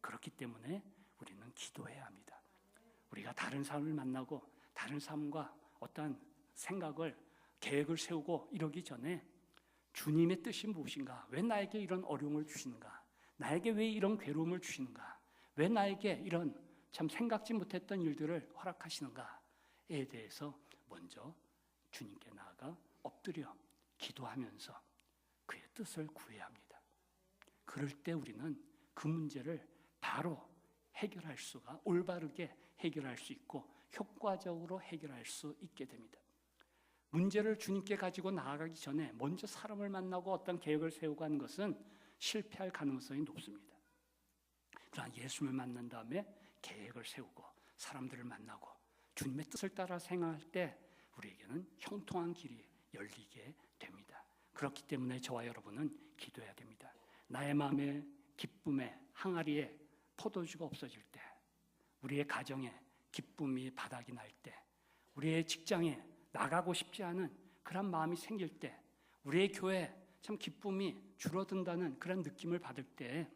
그렇기 때문에 우리는 기도해야 합니다. 우리가 다른 사람을 만나고 다른 사람과 어떠한 생각을, 계획을 세우고 이러기 전에 주님의 뜻이 무엇인가? 왜 나에게 이런 어려움을 주시는가? 나에게 왜 이런 괴로움을 주시는가? 왜 나에게 이런 참 생각지 못했던 일들을 허락하시는가에 대해서 먼저 주님께 나아가 엎드려 기도하면서 그의 뜻을 구해야 합니다. 그럴 때 우리는 그 문제를 바로 해결할 수가, 올바르게 해결할 수 있고 효과적으로 해결할 수 있게 됩니다. 문제를 주님께 가지고 나아가기 전에 먼저 사람을 만나고 어떤 계획을 세우고 하는 것은 실패할 가능성이 높습니다. 그러나 예수님을 만난 다음에 계획을 세우고 사람들을 만나고 주님의 뜻을 따라 생활할 때 우리에게는 형통한 길이 열리게 됩니다. 그렇기 때문에 저와 여러분은 기도해야 됩니다. 나의 마음에 기쁨에 항아리에 포도주가 없어질 때, 우리의 가정에 기쁨이 바닥이 날 때, 우리의 직장에 나가고 싶지 않은 그런 마음이 생길 때, 우리의 교회에 참 기쁨이 줄어든다는 그런 느낌을 받을 때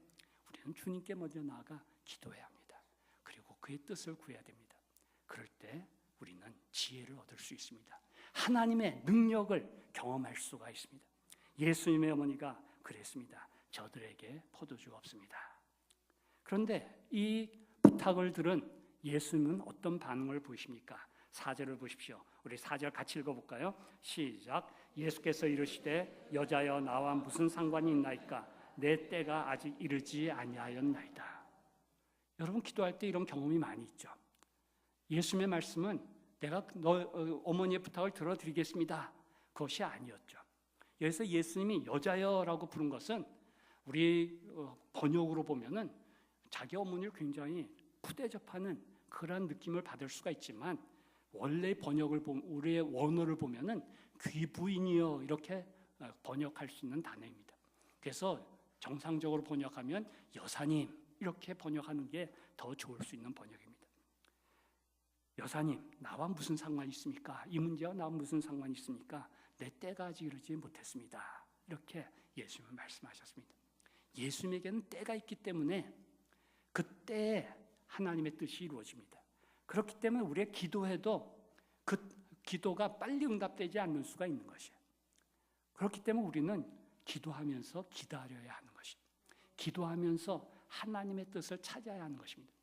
우리는 주님께 먼저 나아가 기도해야 합니다. 그리고 그의 뜻을 구해야 됩니다. 그럴 때 우리는 지혜를 얻을 수 있습니다. 하나님의 능력을 경험할 수가 있습니다. 예수님의 어머니가 그랬습니다. 저들에게 포도주가 없습니다. 그런데 이 부탁을 들은 예수님은 어떤 반응을 보이십니까? 4절을 보십시오. 우리 4절 같이 읽어볼까요? 시작. 예수께서 이르시되 여자여 나와 무슨 상관이 있나이까? 내 때가 아직 이르지 아니하였나이다. 여러분 기도할 때 이런 경험이 많이 있죠. 예수님의 말씀은 내가 어머니의 부탁을 들어드리겠습니다. 그것이 아니었죠. 여기서 예수님이 여자여라고 부른 것은 우리 번역으로 보면은 자기 어머니를 굉장히 푸대접하는 그런 느낌을 받을 수가 있지만 원래 번역을 보면 우리의 원어를 보면은 귀부인이여 이렇게 번역할 수 있는 단어입니다. 그래서 정상적으로 번역하면 여사님 이렇게 번역하는 게 더 좋을 수 있는 번역입니다. 여사님, 나와 무슨 상관이 있습니까? 이 문제와 나와 무슨 상관이 있습니까? 내 때가 아직 이르지 못했습니다. 이렇게 예수님은 말씀하셨습니다. 예수님에게는 때가 있기 때문에 그 때에 하나님의 뜻이 이루어집니다. 그렇기 때문에 우리의 기도해도 그 기도가 빨리 응답되지 않는 수가 있는 것이에요. 그렇기 때문에 우리는 기도하면서 기다려야 하는 것입니다. 기도하면서 하나님의 뜻을 찾아야 하는 것입니다.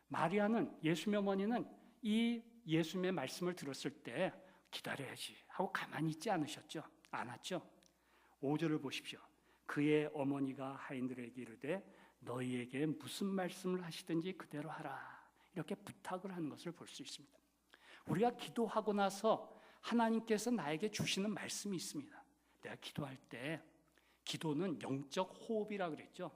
마리아는 예수님의 어머니는 이 예수님의 말씀을 들었을 때 기다려야지 하고 가만히 있지 않았죠. 5절을 보십시오. 그의 어머니가 하인들에게 이르되 너희에게 무슨 말씀을 하시든지 그대로 하라. 이렇게 부탁을 하는 것을 볼 수 있습니다. 우리가 기도하고 나서 하나님께서 나에게 주시는 말씀이 있습니다. 내가 기도할 때 기도는 영적 호흡이라고 그랬죠.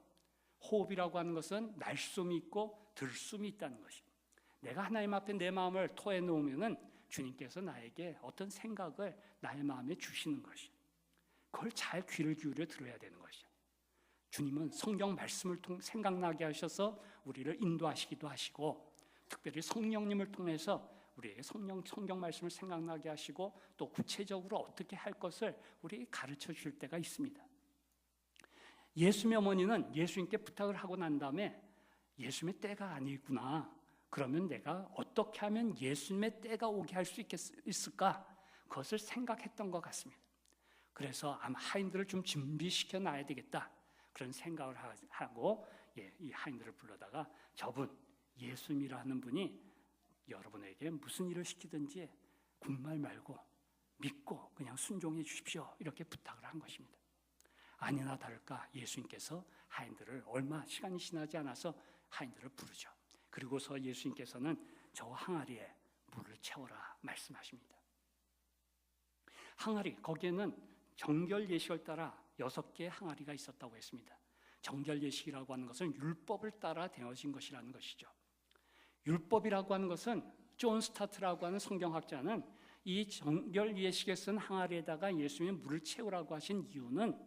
호흡이라고 하는 것은 날숨이 있고 들숨이 있다는 것입니다. 내가 하나님 앞에 내 마음을 토해 놓으면은 주님께서 나에게 어떤 생각을 나의 마음에 주시는 것이에요. 그걸 잘 귀를 기울여 들어야 되는 것이에요. 주님은 성경 말씀을 통해 생각나게 하셔서 우리를 인도하시기도 하시고 특별히 성령님을 통해서 우리에게 성경 말씀을 생각나게 하시고 또 구체적으로 어떻게 할 것을 우리에게 가르쳐 줄 때가 있습니다. 예수님의 어머니는 예수님께 부탁을 하고 난 다음에 예수님의 때가 아니구나. 그러면 내가 어떻게 하면 예수님의 때가 오게 할 수 있을까? 그것을 생각했던 것 같습니다. 그래서 아마 하인들을 좀 준비시켜 놔야 되겠다. 그런 생각을 하고 이 하인들을 불러다가 저분 예수님이라는 분이 여러분에게 무슨 일을 시키든지 군말 말고 믿고 그냥 순종해 주십시오. 이렇게 부탁을 한 것입니다. 아니나 다를까 예수님께서 하인들을 얼마 시간이 지나지 않아서 하인들을 부르죠. 그리고서 예수님께서는 저 항아리에 물을 채워라 말씀하십니다. 항아리, 거기에는 정결 예식을 따라 6개의 항아리가 있었다고 했습니다. 정결 예식이라고 하는 것은 율법을 따라 되어진 것이라는 것이죠. 율법이라고 하는 것은 존 스타트라고 하는 성경학자는 이 정결 예식에 쓴 항아리에다가 예수님이 물을 채우라고 하신 이유는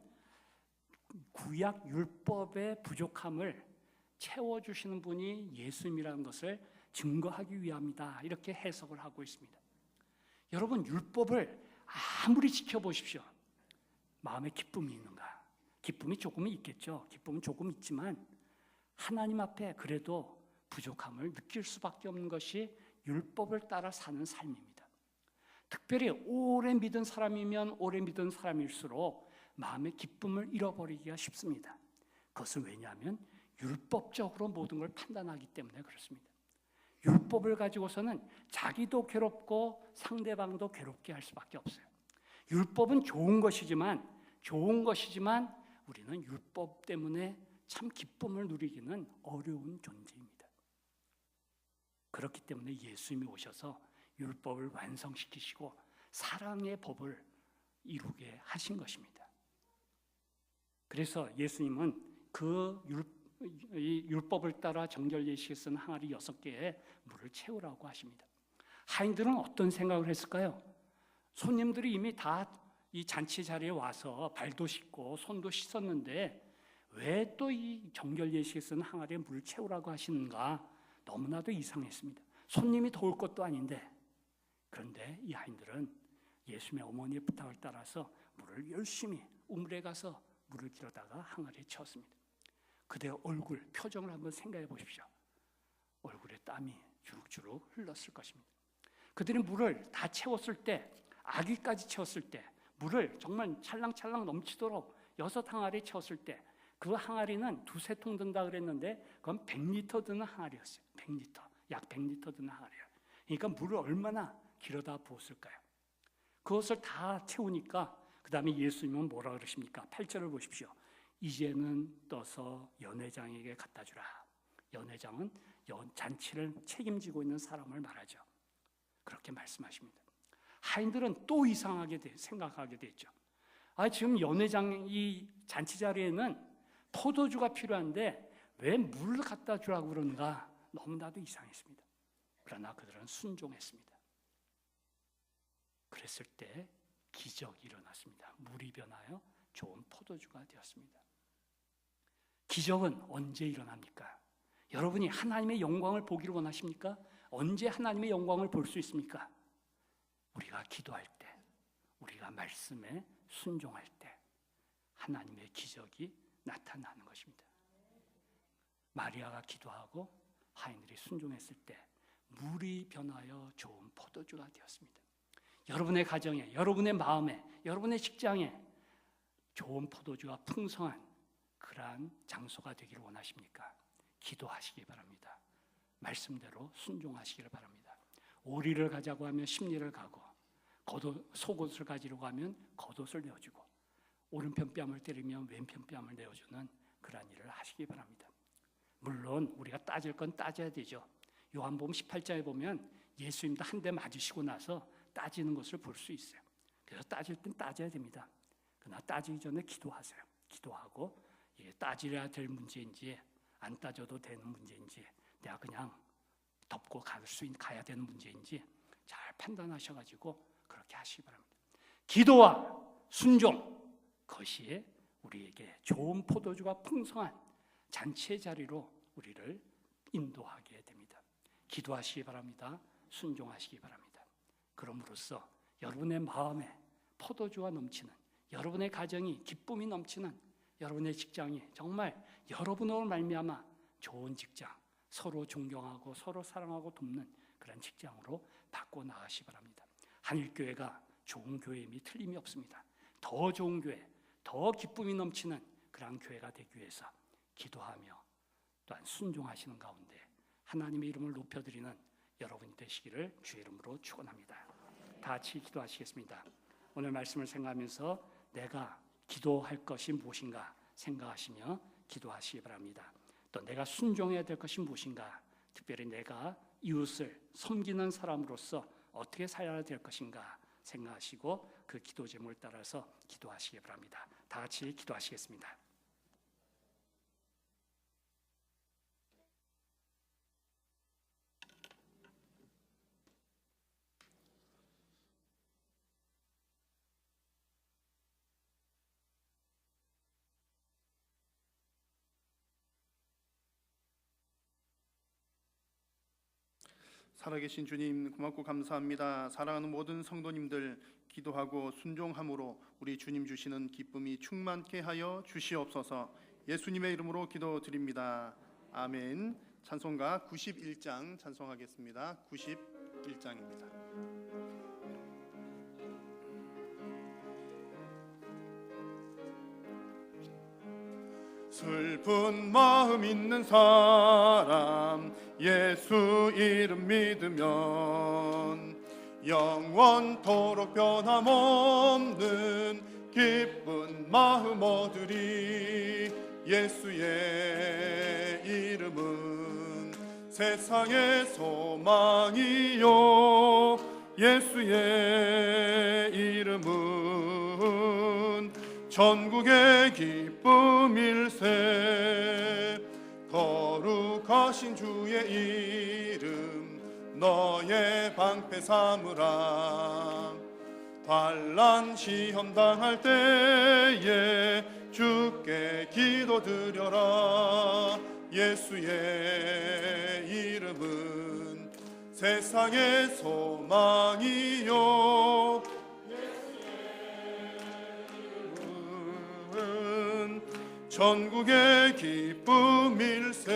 구약 율법의 부족함을 채워주시는 분이 예수님이라는 것을 증거하기 위함이다. 이렇게 해석을 하고 있습니다. 여러분 율법을 아무리 지켜보십시오. 마음에 기쁨이 있는가? 기쁨이 조금은 있겠죠. 기쁨은 조금 있지만 하나님 앞에 그래도 부족함을 느낄 수밖에 없는 것이 율법을 따라 사는 삶입니다. 특별히 오래 믿은 사람이면 오래 믿은 사람일수록 마음의 기쁨을 잃어버리기가 쉽습니다. 그것은 왜냐하면 율법적으로 모든 걸 판단하기 때문에 그렇습니다. 율법을 가지고서는 자기도 괴롭고 상대방도 괴롭게 할 수밖에 없어요. 율법은 좋은 것이지만 우리는 율법 때문에 참 기쁨을 누리기는 어려운 존재입니다. 그렇기 때문에 예수님이 오셔서 율법을 완성시키시고 사랑의 법을 이루게 하신 것입니다. 그래서 예수님은 그 율법을 따라 정결 예식에 쓴 항아리 6개에 물을 채우라고 하십니다. 하인들은 어떤 생각을 했을까요? 손님들이 이미 다 이 잔치 자리에 와서 발도 씻고 손도 씻었는데 왜 또 이 정결 예식에 쓴 항아리에 물을 채우라고 하시는가? 너무나도 이상했습니다. 손님이 더울 것도 아닌데. 그런데 이 하인들은 예수님의 어머니의 부탁을 따라서 물을 열심히 우물에 가서 물을 길어다가 항아리에 채웠습니다. 그대의 얼굴, 표정을 한번 생각해 보십시오. 얼굴에 땀이 주룩주룩 흘렀을 것입니다. 그들이 물을 다 채웠을 때, 아기까지 채웠을 때, 물을 정말 찰랑찰랑 넘치도록 6항아리 채웠을 때, 그 항아리는 2-3통 든다 그랬는데 그건 100리터 드는 항아리였어요. 100리터, 약 100리터 드는 항아리예요. 그러니까 물을 얼마나 길어다 부었을까요? 그것을 다 채우니까 그 다음에 예수님은 뭐라 그러십니까? 8절을 보십시오. 이제는 떠서 연회장에게 갖다 주라. 연회장은 잔치를 책임지고 있는 사람을 말하죠. 그렇게 말씀하십니다. 하인들은 또 이상하게 생각하게 됐죠. 지금 연회장 이 잔치 자리에는 포도주가 필요한데 왜 물을 갖다 주라고 그러는가? 너무나도 이상했습니다. 그러나 그들은 순종했습니다. 그랬을 때 기적이 일어났습니다. 물이 변하여 좋은 포도주가 되었습니다. 기적은 언제 일어납니까? 여러분이 하나님의 영광을 보기를 원하십니까? 언제 하나님의 영광을 볼 수 있습니까? 우리가 기도할 때, 우리가 말씀에 순종할 때 하나님의 기적이 나타나는 것입니다. 마리아가 기도하고 하인들이 순종했을 때 물이 변하여 좋은 포도주가 되었습니다. 여러분의 가정에, 여러분의 마음에, 여러분의 직장에 좋은 포도주가 풍성한 그러한 장소가 되기를 원하십니까? 기도하시기 바랍니다. 말씀대로 순종하시기를 바랍니다. 오리를 가자고 하면 십리를 가고, 속옷을 가지려고 하면 겉옷을 내어주고, 오른편 뺨을 때리면 왼편 뺨을 내어주는 그러한 일을 하시기 바랍니다. 물론 우리가 따질 건 따져야 되죠. 요한복음 18장에 보면 예수님도 한 대 맞으시고 나서 따지는 것을 볼 수 있어요. 그래서 따질 땐 따져야 됩니다. 그러나 따지기 전에 기도하세요. 기도하고 이게 따지려야 될 문제인지 안 따져도 되는 문제인지 내가 그냥 덮고 가야 되는 문제인지 잘 판단하셔가지고 그렇게 하시기 바랍니다. 기도와 순종, 그것이 우리에게 좋은 포도주가 풍성한 잔치의 자리로 우리를 인도하게 됩니다. 기도하시기 바랍니다. 순종하시기 바랍니다. 그럼으로써 여러분의 마음에 포도주가 넘치는, 여러분의 가정이 기쁨이 넘치는, 여러분의 직장이 정말 여러분으로 말미암아 좋은 직장, 서로 존경하고 서로 사랑하고 돕는 그런 직장으로 바꿔 나가시기 바랍니다. 한일교회가 좋은 교회임이 틀림이 없습니다. 더 좋은 교회, 더 기쁨이 넘치는 그런 교회가 되기 위해서 기도하며 또한 순종하시는 가운데 하나님의 이름을 높여드리는 여러분이 되시기를 주의 이름으로 축원합니다. 다 같이 기도하시겠습니다. 오늘 말씀을 생각하면서 내가 기도할 것이 무엇인가 생각하시며 기도하시기 바랍니다. 또 내가 순종해야 될 것이 무엇인가, 특별히 내가 이웃을 섬기는 사람으로서 어떻게 살아야 될 것인가 생각하시고 그 기도 제목을 따라서 기도하시기 바랍니다. 다 같이 기도하시겠습니다. 살아계신 주님, 고맙고 감사합니다. 사랑하는 모든 성도님들, 기도하고 순종함으로 우리 주님 주시는 기쁨이 충만케 하여 주시옵소서. 예수님의 이름으로 기도드립니다. 아멘. 찬송가 91장 찬송하겠습니다. 91장입니다. 슬픈 마음 있는 사람 예수 이름 믿으면 영원토록 변함없는 기쁜 마음 얻으리. 예수의 이름은 세상의 소망이요 예수의 이름은 전국의 기쁨일세. 거룩하신 주의 이름 너의 방패 삼으라. 환난 시험 당할 때에 주께 기도드려라. 예수의 이름은 세상의 소망이요 이름은 전국의 기쁨일세.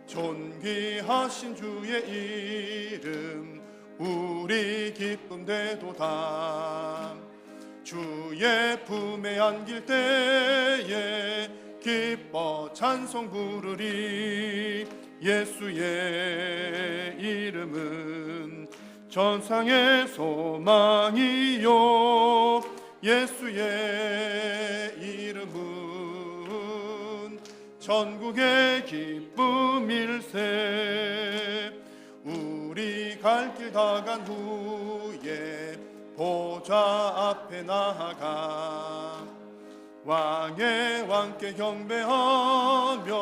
존귀하신 주의 이름 우리 기쁨 되도다. 주의 품에 안길 때에 기뻐 찬송 부르리. 예수의 이름은 전상의 소망이요 예수의 이름은 전국의 기쁨일세. 우리 갈 길 다 간 후에 보좌 앞에 나아가 왕의 왕께 경배하며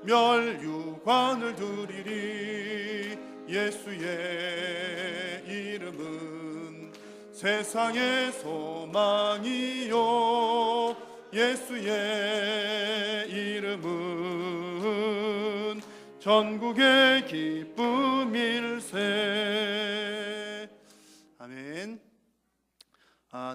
멸류관을 드리리. 예수의 이름은 세상의 소망이요 예수의 이름은 전국의 기쁨일세. 아멘.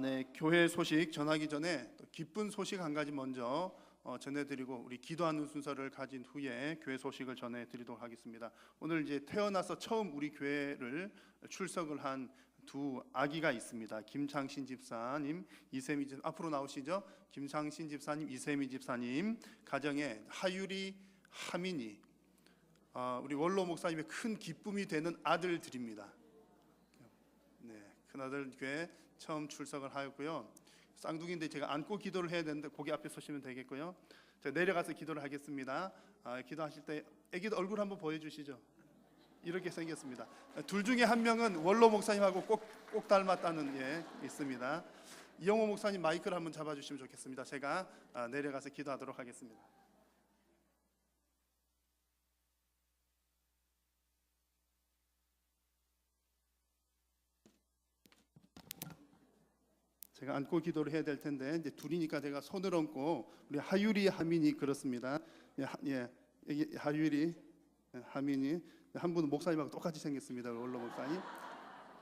네, 교회 소식 전하기 전에 또 기쁜 소식 한 가지 먼저 전해드리고 우리 기도하는 순서를 가진 후에 교회 소식을 전해드리도록 하겠습니다. 오늘 이제 태어나서 처음 우리 교회를 출석을 한 두 아기가 있습니다. 김창신 집사님, 이세미 집사 앞으로 나오시죠. 김창신 집사님, 이세미 집사님 가정에 하율이, 하민이 우리 원로 목사님의 큰 기쁨이 되는 아들들입니다. 네, 큰 아들 교회 처음 출석을 하였고요. 쌍둥이인데 제가 안고 기도를 해야 되는데 거기 앞에 서시면 되겠고요. 제가 내려가서 기도를 하겠습니다. 기도하실 때 아기도 얼굴 한번 보여주시죠. 이렇게 생겼습니다. 둘 중에 한 명은 원로 목사님하고 꼭 닮았다는 있습니다. 이영호 목사님 마이크를 한번 잡아주시면 좋겠습니다. 제가 내려가서 기도하도록 하겠습니다. 제가 안고 기도를 해야 될 텐데 이제 둘이니까 제가 손을 얹고 우리 하율이, 하민이 그렇습니다. 하율이, 하민이 한 분은 목사님하고 똑같이 생겼습니다. 원로 목사님.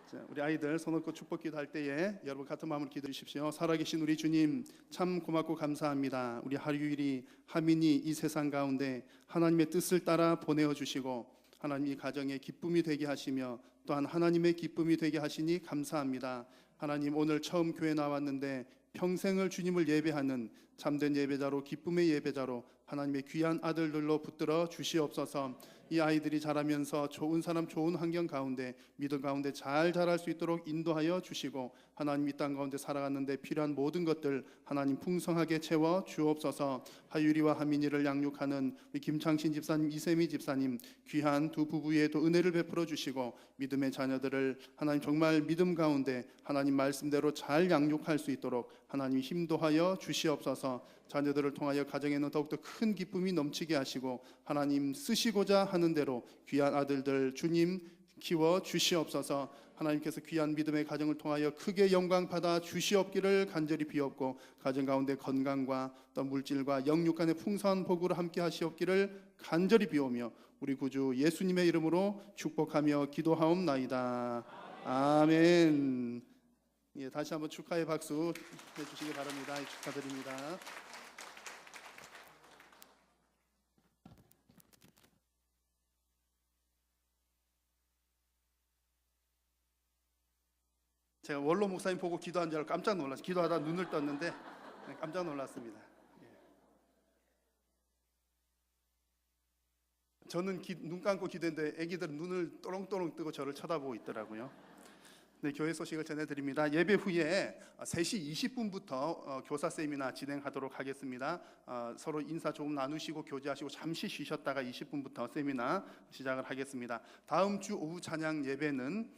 자, 우리 아이들 손 얹고 축복 기도할 때에 여러분 같은 마음으로 기도해 주십시오. 살아계신 우리 주님 참 고맙고 감사합니다. 우리 하율이, 하민이 이 세상 가운데 하나님의 뜻을 따라 보내어 주시고 하나님이 가정의 기쁨이 되게 하시며 또한 하나님의 기쁨이 되게 하시니 감사합니다. 하나님 오늘 처음 교회 나왔는데 평생을 주님을 예배하는 참된 예배자로 기쁨의 예배자로 하나님의 귀한 아들들로 붙들어 주시옵소서. 이 아이들이 자라면서 좋은 사람 좋은 환경 가운데 믿음 가운데 잘 자랄 수 있도록 인도하여 주시고 하나님 이 땅 가운데 살아가는데 필요한 모든 것들 하나님 풍성하게 채워 주옵소서. 하율이와 하민이를 양육하는 우리 김창신 집사님, 이세미 집사님 귀한 두 부부에도 은혜를 베풀어 주시고 믿음의 자녀들을 하나님 정말 믿음 가운데 하나님 말씀대로 잘 양육할 수 있도록 하나님 힘도하여 주시옵소서. 자녀들을 통하여 가정에는 더욱더 큰 기쁨이 넘치게 하시고 하나님 쓰시고자 하는 대로 귀한 아들들 주님 키워 주시옵소서. 하나님께서 귀한 믿음의 가정을 통하여 크게 영광 받아 주시옵기를 간절히 비옵고 가정 가운데 건강과 또 물질과 영육 간의 풍성한 복으로 함께 하시옵기를 간절히 비오며 우리 구주 예수님의 이름으로 축복하며 기도하옵나이다. 아멘. 다시 한번 축하의 박수 해주시기 바랍니다. 축하드립니다. 제가 원로 목사님 보고 기도한 줄 알고 깜짝 놀랐어요. 기도하다 눈을 떴는데 깜짝 놀랐습니다. 저는 눈 감고 기도했는데 애기들은 눈을 또롱또롱 뜨고 저를 쳐다보고 있더라고요. 네, 교회 소식을 전해드립니다. 예배 후에 3시 20분부터 교사 세미나 진행하도록 하겠습니다. 서로 인사 조금 나누시고 교제하시고 잠시 쉬셨다가 20분부터 세미나 시작을 하겠습니다. 다음 주 오후 찬양 예배는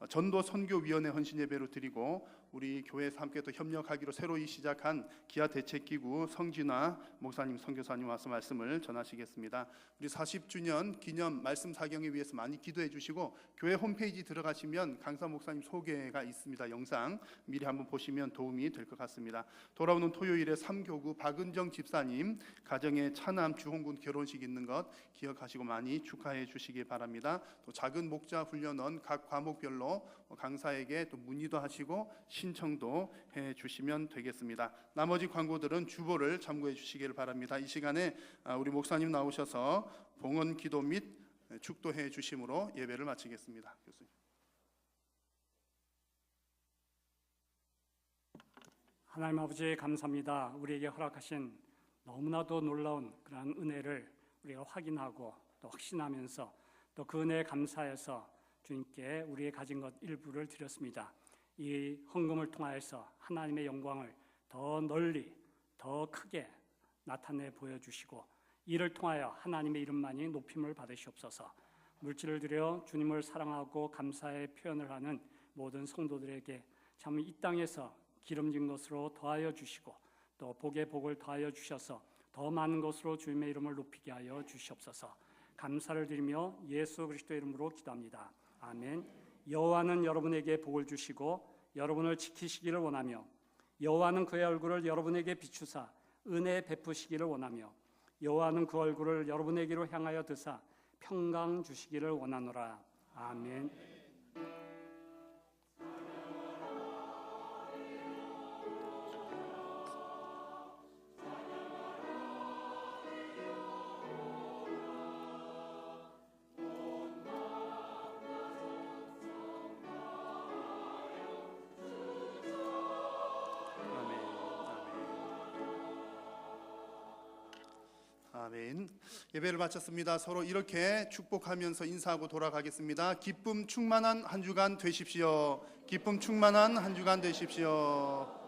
전도 선교위원회 헌신 예배로 드리고 우리 교회에서 함께 또 협력하기로 새로이 시작한 기아 대책기구 성진화 목사님, 선교사님 와서 말씀을 전하시겠습니다. 우리 40주년 기념 말씀 사경에 위해서 많이 기도해 주시고 교회 홈페이지 들어가시면 강사 목사님 소개가 있습니다. 영상 미리 한번 보시면 도움이 될 것 같습니다. 돌아오는 토요일에 3교구 박은정 집사님 가정의 차남 주홍군 결혼식 있는 것 기억하시고 많이 축하해 주시기 바랍니다. 또 작은 목자 훈련원 각 과목별로 강사에게 또 문의도 하시고 신청도 해 주시면 되겠습니다. 나머지 광고들은 주보를 참고해 주시길 바랍니다. 이 시간에 우리 목사님 나오셔서 봉헌 기도 및 축도해 주심으로 예배를 마치겠습니다. 교수님. 하나님 아버지 감사합니다. 우리에게 허락하신 너무나도 놀라운 그런 은혜를 우리가 확인하고 또 확신하면서 또 그 은혜에 감사해서 주님께 우리의 가진 것 일부를 드렸습니다. 이 헌금을 통하여서 하나님의 영광을 더 널리 더 크게 나타내 보여주시고 이를 통하여 하나님의 이름만이 높임을 받으시옵소서. 물질을 드려 주님을 사랑하고 감사의 표현을 하는 모든 성도들에게 참 이 땅에서 기름진 것으로 더하여 주시고 또 복의 복을 더하여 주셔서 더 많은 것으로 주님의 이름을 높이게 하여 주시옵소서. 감사를 드리며 예수 그리스도의 이름으로 기도합니다. 아멘. 여호와는 여러분에게 복을 주시고 여러분을 지키시기를 원하며 여호와는 그의 얼굴을 여러분에게 비추사 은혜 베푸시기를 원하며 여호와는 그 얼굴을 여러분에게로 향하여 드사 평강 주시기를 원하노라. 아멘. 아멘. 예배를 마쳤습니다. 서로 이렇게 축복하면서 인사하고 돌아가겠습니다. 기쁨 충만한 한 주간 되십시오. 기쁨 충만한 한 주간 되십시오.